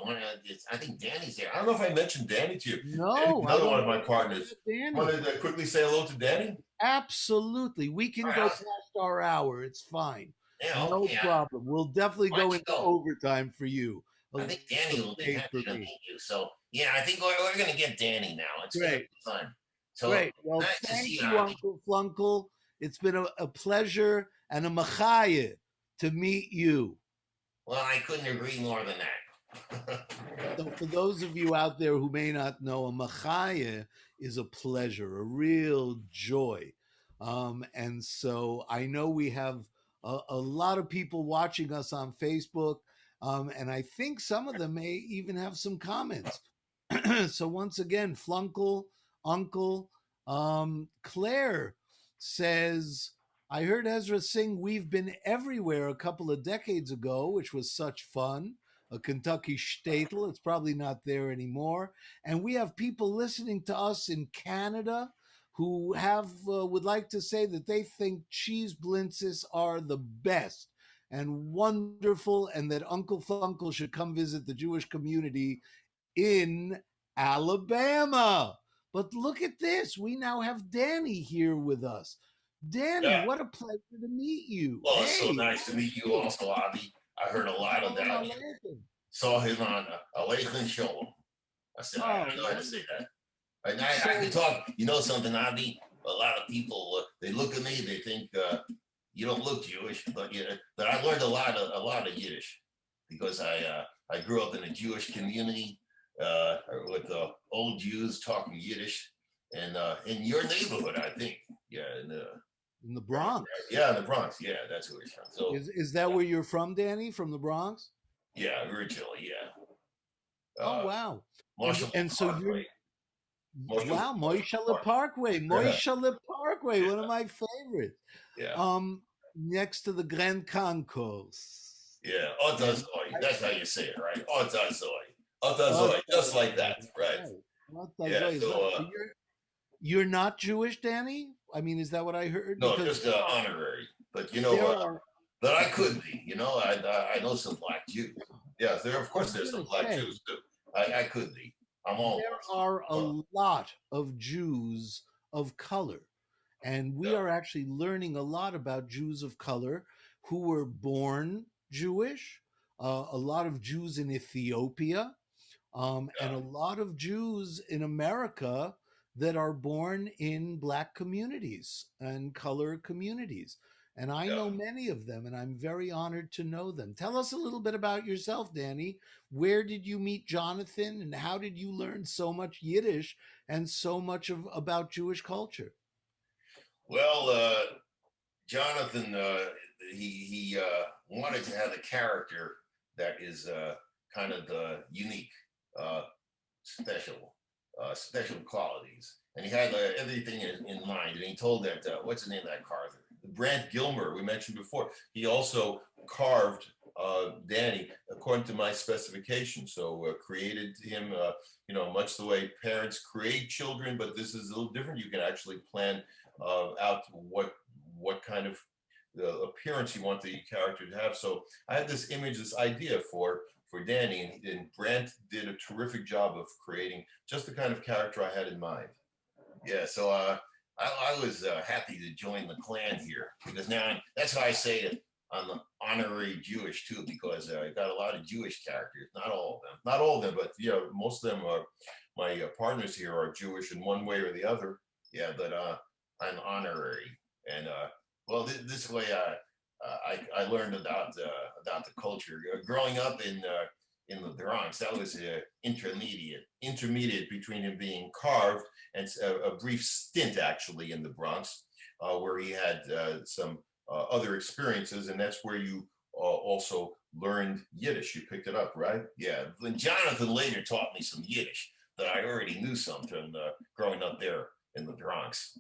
I think Danny's there. I don't know if I mentioned Danny to you. No, another one of my partners. Danny. Want to quickly say hello to Danny? Absolutely. We can go past our hour. It's fine. Yeah, no problem. We'll definitely go into overtime for you. I think Danny will be happy to meet you. So, yeah, I think we're going to get Danny now. It's going to be fun. So, great. Well, nice thank you, Uncle Flunkle. It's been a pleasure and a machaya to meet you. Well, I couldn't agree more than that. So for those of you out there who may not know, a machaya is a pleasure, a real joy. And so I know we have a lot of people watching us on Facebook, and I think some of them may even have some comments. So once again, Flunkle, Uncle, Claire says, I heard Ezra sing We've Been Everywhere a couple of decades ago, which was such fun. A Kentucky shtetl. It's probably not there anymore. And we have people listening to us in Canada who would like to say that they think cheese blintzes are the best and wonderful, and that Uncle Flunkle should come visit the Jewish community in Alabama. But look at this. We now have Danny here with us. Danny, Yeah. what a pleasure to meet you. Well, it's so Hey, nice to meet you also, Avi. I heard a lot Shalom about you. Aleichem. Saw him on Aleichem Shalom. I said, I don't know how to say that. And I can talk. You know something, Avi? A lot of people, they look at me, they think you don't look Jewish, but I learned a lot of Yiddish because I grew up in a Jewish community with old Jews talking Yiddish, and in your neighborhood, I think, in the Bronx. Yeah, in the Bronx. Yeah, that's where it's from. So is that where you're from, Danny? From the Bronx? yeah, originally, yeah. Oh wow! Marshall And so Parkway. Wow, Moishe Parkway, Moishe Parkway, one of my favorites. Yeah. Next to the Grand Concourse. Yeah, Otazoy. That's how you say it, right? Otazoy. Otazoy, just like that, right? Yeah, so, you're not Jewish, Danny? I mean, is that what I heard? No, just honorary. But but I could be. I know some black Jews. Yeah, of course there's some black Jews too. I could be. There are a lot of Jews of color, and we are actually learning a lot about Jews of color who were born Jewish, a lot of Jews in Ethiopia, and a lot of Jews in America that are born in Black communities and color communities. And I know many of them, and I'm very honored to know them. Tell us a little bit about yourself, Danny. Where did you meet Jonathan, and how did you learn so much Yiddish and so much about Jewish culture? Well, Jonathan, he wanted to have a character that is kind of unique, special qualities, and he had everything in mind. And he told that what's the name of that carver? Brant Gilmer, we mentioned before. He also carved Danny according to my specifications. So created him, much the way parents create children, but this is a little different. You can actually plan out what kind of appearance you want the character to have. So I had this image, this idea for Danny, and Brant did a terrific job of creating just the kind of character I had in mind. Yeah, so I was happy to join the clan here, because now that's why I say I'm the honorary Jewish too, because I got a lot of Jewish characters. Not all of them, but most of them are my partners here are Jewish in one way or the other. Yeah, but I'm honorary, and this way I learned about the culture. Growing up in the Bronx, that was intermediate between him being carved and a brief stint actually in the Bronx, where he had some other experiences, and that's where you also learned Yiddish. You picked it up, right? Yeah. Then Jonathan later taught me some Yiddish that I already knew some from growing up there in the Bronx.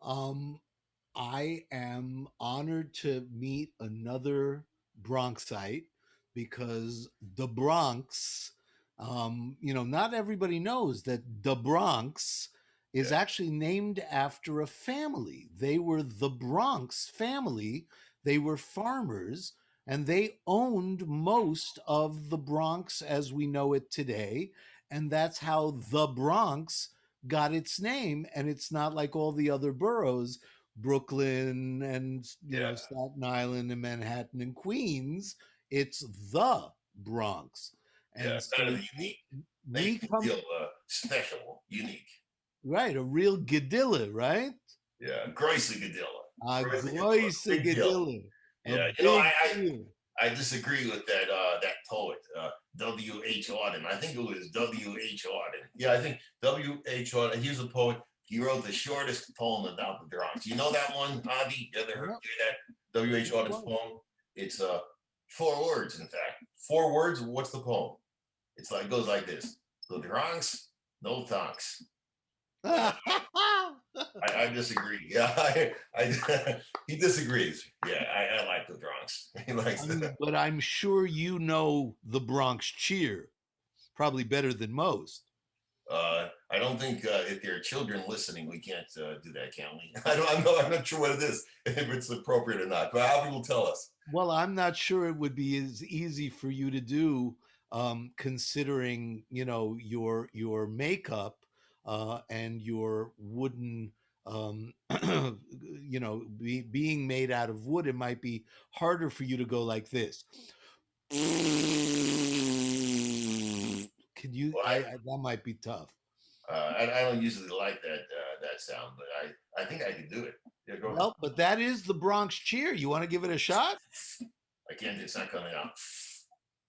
I am honored to meet another Bronxite, because the Bronx, not everybody knows that the Bronx is actually named after a family. They were the Bronx family. They were farmers, and they owned most of the Bronx as we know it today. And that's how the Bronx got its name. And it's not like all the other boroughs, Brooklyn and Staten Island and Manhattan and Queens. It's the Bronx. And kind of unique. They feel special, unique. Right, a real Gedilla, right? Yeah, Groise Gedilla. Groise Gedilla. Yeah, I disagree with that poet, W.H. Auden. I think it was W.H. Auden. Yeah, I think W.H. Auden. He's a poet. He wrote the shortest poem about the Bronx. You know that one, Avi? You ever hear that? W.H. Auden's poem? It's 4 words, in fact. 4 words? What's the poem? It goes like this. The Bronx, no thanks. I disagree. Yeah, he disagrees. Yeah, I like the Bronx. He likes But I'm sure you know the Bronx cheer probably better than most. I don't think if there are children listening, we can't do that, can we? I'm not sure what it is, if it's appropriate or not. But Albie will tell us. Well, I'm not sure it would be as easy for you to do considering your makeup and your wooden being made out of wood. It might be harder for you to go like this. Can you? Well, That might be tough. I don't usually like that sound, but I think I can do it. Yeah, go ahead. Well, but that is the Bronx cheer. You want to give it a shot? I can't. It's not coming out.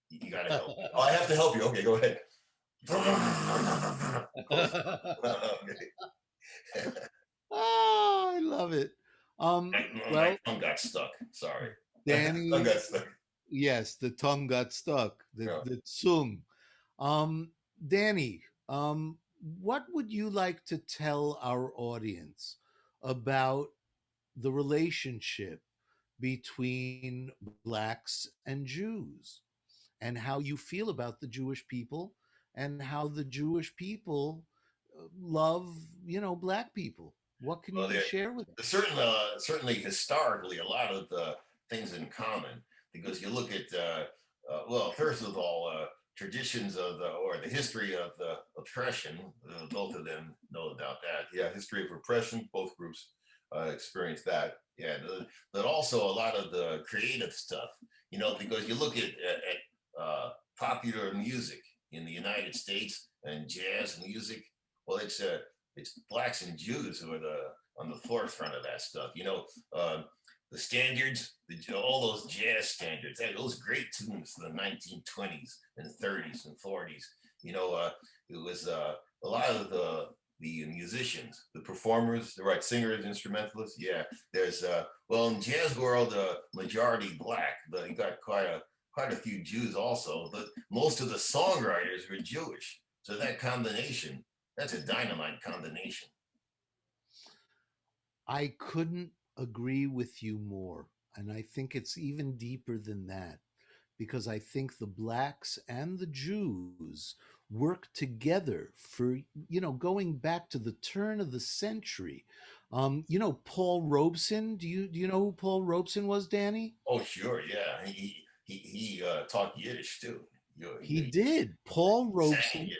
You gotta help. Oh, I have to help you. Okay, go ahead. Oh, I love it. My tongue got stuck. Sorry. Danny, tongue got stuck. yes, the tongue got stuck. The Zung. Danny, what would you like to tell our audience about the relationship between blacks and Jews, and how you feel about the Jewish people, and how the Jewish people love, black people? What can Well, you share with us? certainly historically, a lot of things in common, because you look at, well, first of all, traditions or the history of the oppression. Both of them know about that. Yeah, history of oppression. Both groups experienced that. Yeah, but also a lot of the creative stuff. Because you look at popular music in the United States and jazz music. Well, it's blacks and Jews who are on the forefront of that stuff. The standards, all those jazz standards, those great tunes from the 1920s and 30s and 40s. It was a lot of the musicians, the performers, the right singers, instrumentalists. Yeah, there's well, in jazz world, majority black, but you got quite a few Jews also. But most of the songwriters were Jewish, so that combination, that's a dynamite combination. I couldn't agree with you more. And I think it's even deeper than that, because I think the blacks and the Jews worked together for, going back to the turn of the century. Paul Robeson. Do you know who Paul Robeson was, Danny? Oh, sure, yeah. He talked Yiddish too. He did. Paul Robeson.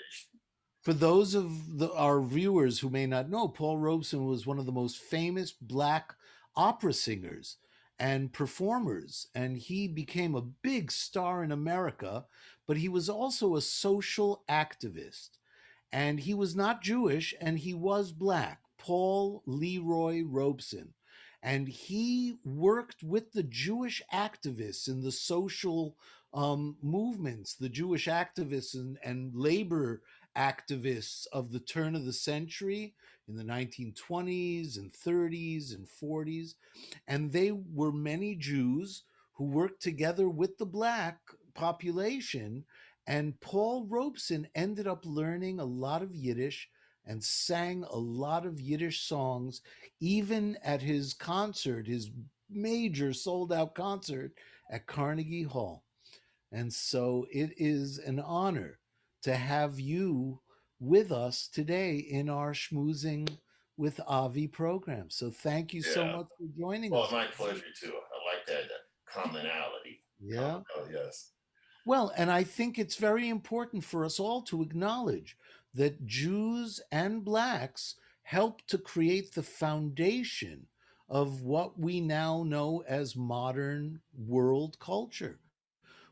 For those of our viewers who may not know, Paul Robeson was one of the most famous black opera singers and performers, and he became a big star in America, but he was also a social activist. And he was not Jewish, and he was black. Paul Leroy Robeson. And he worked with the Jewish activists in the social movements, the Jewish activists and labor activists of the turn of the century in the 1920s and 30s and 40s. And they were many Jews who worked together with the black population. And Paul Robeson ended up learning a lot of Yiddish and sang a lot of Yiddish songs, even at his concert, his major sold out concert at Carnegie Hall. And so it is an honor to have you with us today in our Schmoozing with Avi program. So thank you so much for joining us. Well, my pleasure too. I like that commonality. Yeah. Yes. Well, and I think it's very important for us all to acknowledge that Jews and blacks helped to create the foundation of what we now know as modern world culture.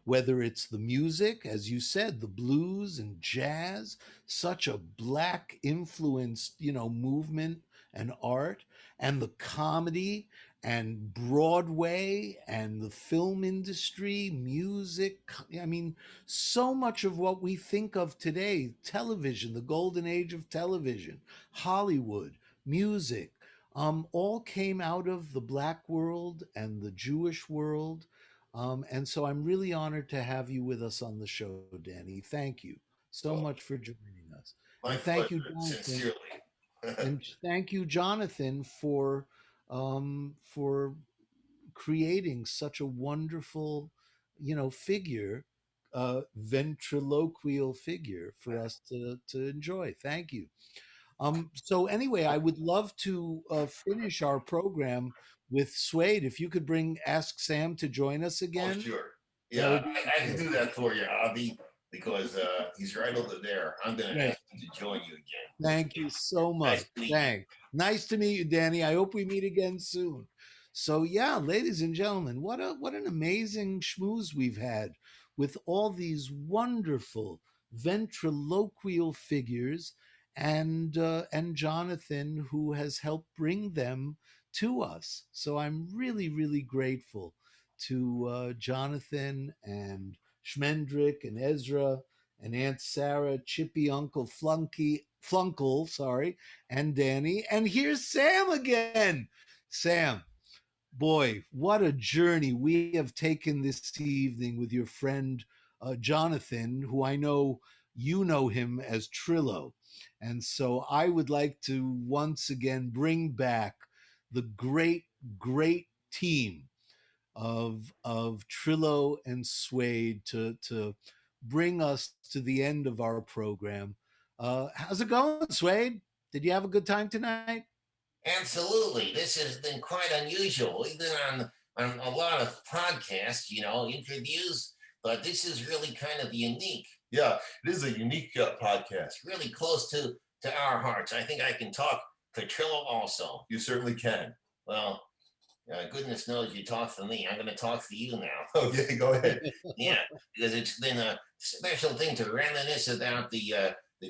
Whether it's the music, as you said, the blues and jazz, such a black influenced, movement and art, and the comedy and Broadway and the film industry, music. I mean, so much of what we think of today, television, the golden age of television, Hollywood, music, all came out of the black world and the Jewish world. And so I'm really honored to have you with us on the show, Danny. Thank you so much for joining us. And thank you, Jonathan. Sincerely. And thank you, Jonathan, for creating such a wonderful, figure, ventriloquial figure for us to enjoy. Thank you. So anyway, I would love to finish our program with Suede. If you could ask Sam to join us again. Oh, sure. Yeah, I can do that for you, Avi. because he's right over there. I'm going to Right. ask him to join you again. Thank you so much. Nice to meet you. Thanks. Nice to meet you, Danny. I hope we meet again soon. So yeah, ladies and gentlemen, what an amazing schmooze we've had with all these wonderful ventriloquial figures and Jonathan, who has helped bring them to us. So I'm really grateful to Jonathan and Schmendrick and Ezra and Aunt Sarah, Chippy, Uncle Flunkle, sorry, and Danny. And here's Sam again. Sam, boy, what a journey we have taken this evening with your friend Jonathan, who I know you know him as Trillo. And so I would like to once again bring back the great team of Trillo and Suede to bring us to the end of our program. How's it going, Suede? Did you have a good time tonight? Absolutely. This has been quite unusual. We've been on a lot of podcasts, interviews, but this is really kind of unique. Yeah, it is a unique podcast. Really close to our hearts. I think I can talk to Trillo also. You certainly can. Well, goodness knows you talk to me. I'm going to talk to you now. Okay, go ahead. Yeah, because it's been a special thing to reminisce about the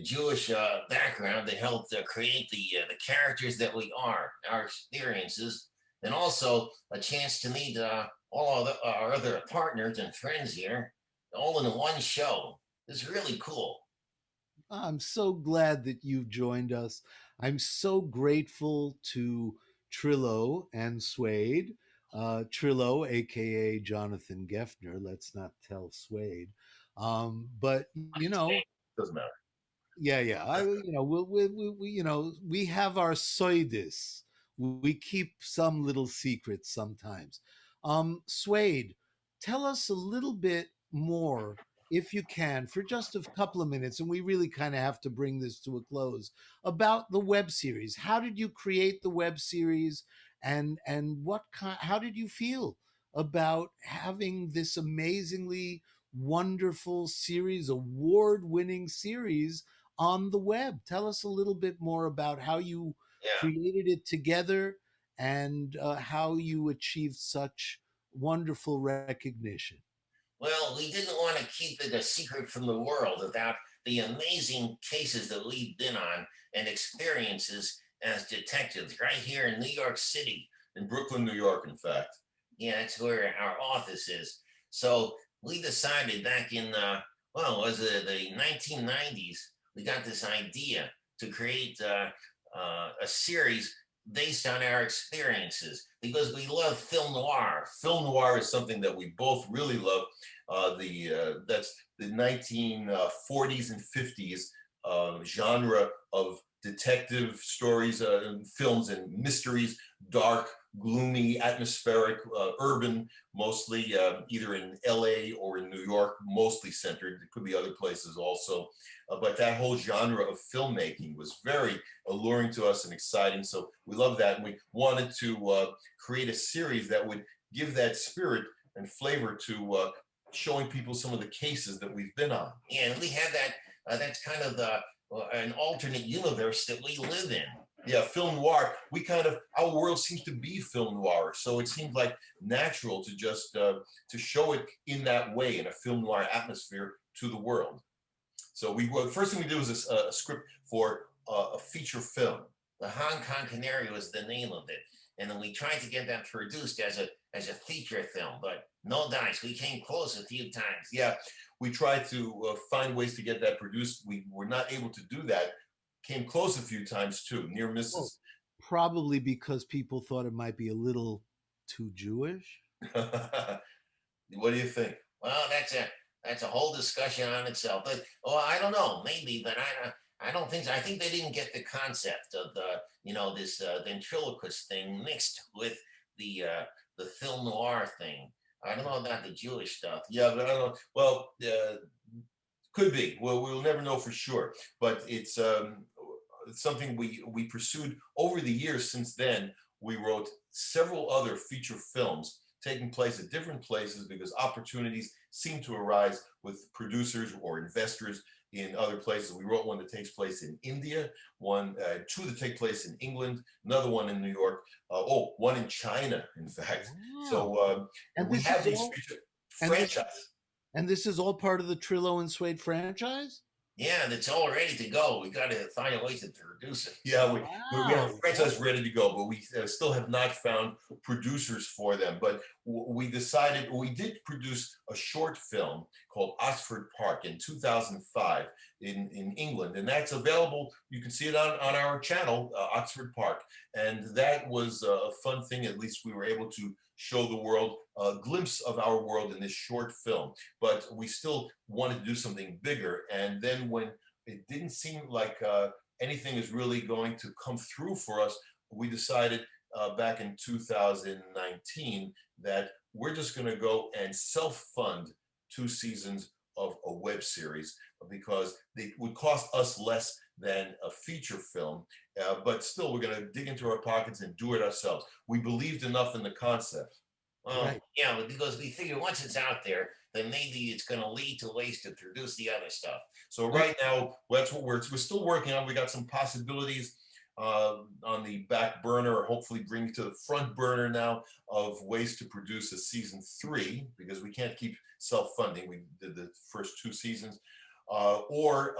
Jewish background that helped create the characters that we are, our experiences, and also a chance to meet all of our other partners and friends here, all in one show. It's really cool. I'm so glad that you've joined us. I'm so grateful to Trillo and Suede. Trillo, aka Jonathan Geffner. Let's not tell Suede. But Doesn't matter. yeah. We have our soidis. We keep some little secrets sometimes. Suede, tell us a little bit more, if you can, for just a couple of minutes, and we really kind of have to bring this to a close, about the web series. How did you create the web series, and how did you feel about having this amazingly wonderful series, award-winning series on the web? Tell us a little bit more about how you created it together and how you achieved such wonderful recognition. Well, we didn't want to keep it a secret from the world about the amazing cases that we've been on and experiences as detectives right here in New York City. In Brooklyn, New York, in fact. Yeah, that's where our office is. So we decided back in, was it the 1990s, we got this idea to create a series based on our experiences because we love film noir. Film noir is something that we both really love. That's the 1940s and 50s genre of detective stories, films and mysteries, dark, gloomy, atmospheric, urban, mostly either in LA or in New York, mostly centered. It could be other places also. But that whole genre of filmmaking was very alluring to us and exciting. So we love that. And we wanted to create a series that would give that spirit and flavor to showing people some of the cases that we've been on. Yeah, and we had that, that's kind of an alternate universe that we live in. Yeah, film noir. Our world seems to be film noir, so it seemed like natural to just to show it in that way, in a film noir atmosphere to the world. So the first thing we did was a script for a feature film. The Hong Kong Canary was the name of it, and then we tried to get that produced as a feature film, but no dice. We came close a few times. Yeah, we tried to find ways to get that produced. We were not able to do that. Came close a few times too, near misses. Well, probably because people thought it might be a little too Jewish. What do you think? Well, that's a whole discussion on itself. But I don't know, maybe, but I don't think so. I think they didn't get the concept of this ventriloquist thing mixed with the film noir thing. I don't know about the Jewish stuff. Yeah, but I don't know. Well, could be. Well, we'll never know for sure. But it's something we pursued over the years. Since then, we wrote several other feature films taking place at different places because opportunities seem to arise with producers or investors in other places. We wrote one that takes place in India, two that take place in England, another one in New York, one in China, in fact. Wow. So And we this have is these all- feature and this- franchise. And this is all part of the Trillo and Suede franchise? Yeah, that's all ready to go. We got to find a way to produce it. Yeah, we have a Wow. franchise ready to go, but we still have not found producers for them. But we decided we did produce a short film called Oxford Park in 2005 in England, and that's available. You can see it on our channel, Oxford Park, and that was a fun thing. At least we were able to show the world a glimpse of our world in this short film. But we still wanted to do something bigger, and then when it didn't seem like anything is really going to come through for us, we decided back in 2019 that we're just going to go and self-fund 2 seasons of a web series because they would cost us less than a feature film, but still we're going to dig into our pockets and do it ourselves. We believed enough in the concept. Well, Right. yeah, because we figure once it's out there, then maybe it's going to lead to ways to produce the other stuff. So right now, that's what we're still working on. We got some possibilities on the back burner, or hopefully bring to the front burner now of ways to produce a season 3 because we can't keep self-funding. We did the first 2 seasons, or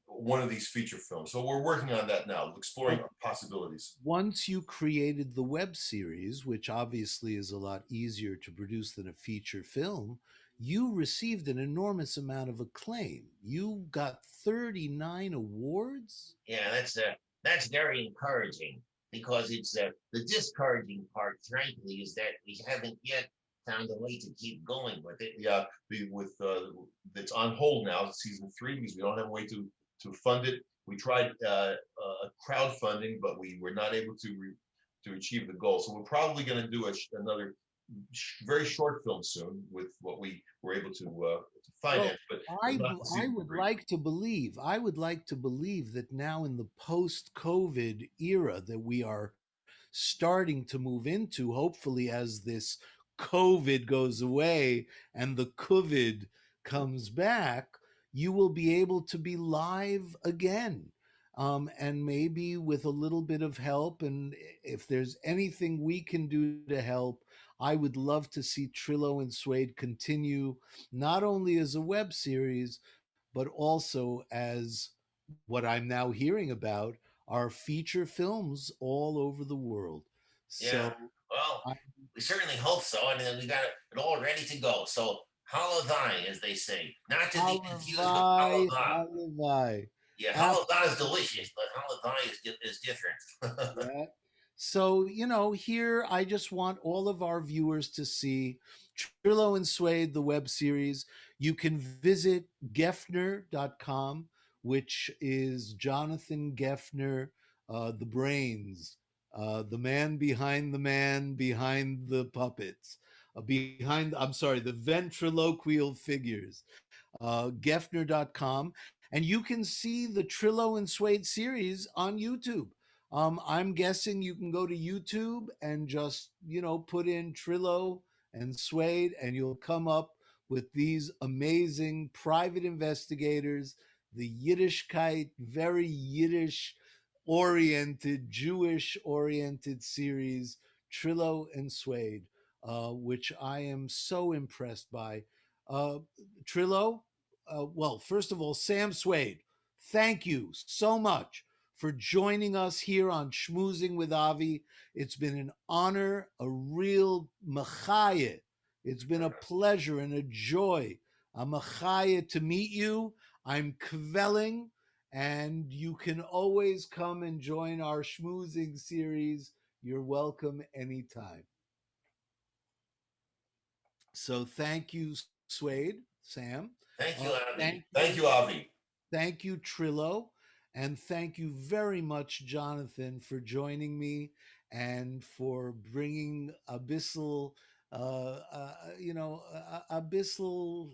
one of these feature films. So we're working on that now, exploring possibilities. Once you created the web series, which obviously is a lot easier to produce than a feature film, you received an enormous amount of acclaim. You got 39 awards? Yeah, that's very encouraging because it's the discouraging part, frankly, is that we haven't yet found a way to keep going with it. Yeah, it's on hold now, season 3, because we don't have a way to fund it. We tried crowdfunding, but we were not able to achieve the goal. So we're probably going to do another very short film soon with what we were able to finance. But I not season would 3. like to believe, that now in the post-COVID era that we are starting to move into, hopefully as this COVID goes away and the COVID comes back, you will be able to be live again. And maybe with a little bit of help, and if there's anything we can do to help, I would love to see Trillo and Suede continue not only as a web series, but also as what I'm now hearing about are feature films all over the world. Yeah. So Well, I, we certainly hope so, and then we got it all ready to go. So Holiday, as they say, not to be confused with Halavai, Holiday. Halavai. Yeah, Ab- Holiday is delicious, but Holiday is different. yeah. So, here I just want all of our viewers to see Trillo and Suede, the web series. You can visit Geffner.com, which is Jonathan Geffner, the brains, the man behind the puppets, I'm sorry, the ventriloquial figures, Geffner.com. And you can see the Trillo and Suede series on YouTube. I'm guessing you can go to YouTube and just, put in Trillo and Suede, and you'll come up with these amazing private investigators, the Yiddishkeit, very Yiddish oriented, Jewish oriented series, Trillo and Suede, which I am so impressed by. Uh, Trillo, well, first of all, Sam Suede, thank you so much for joining us here on Schmoozing with Avi. It's been an honor, a real machaya. It's been a pleasure and a joy, a machaya to meet you. I'm kvelling, and you can always come and join our Schmoozing series. You're welcome anytime. So thank you, Suede, Sam. Thank you, Avi. Thank you, Avi. Thank you, Trillo. And thank you very much, Jonathan, for joining me and for bringing abyssal, abyssal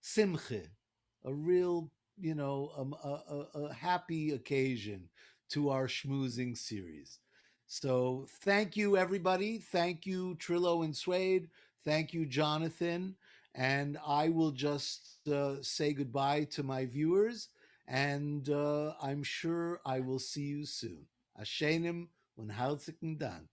simche, a real, a happy occasion to our schmoozing series. So thank you, everybody. Thank you, Trillo and Suede. Thank you, Jonathan. And I will just say goodbye to my viewers. And I'm sure I will see you soon. Ashenim und herzlichen Dank.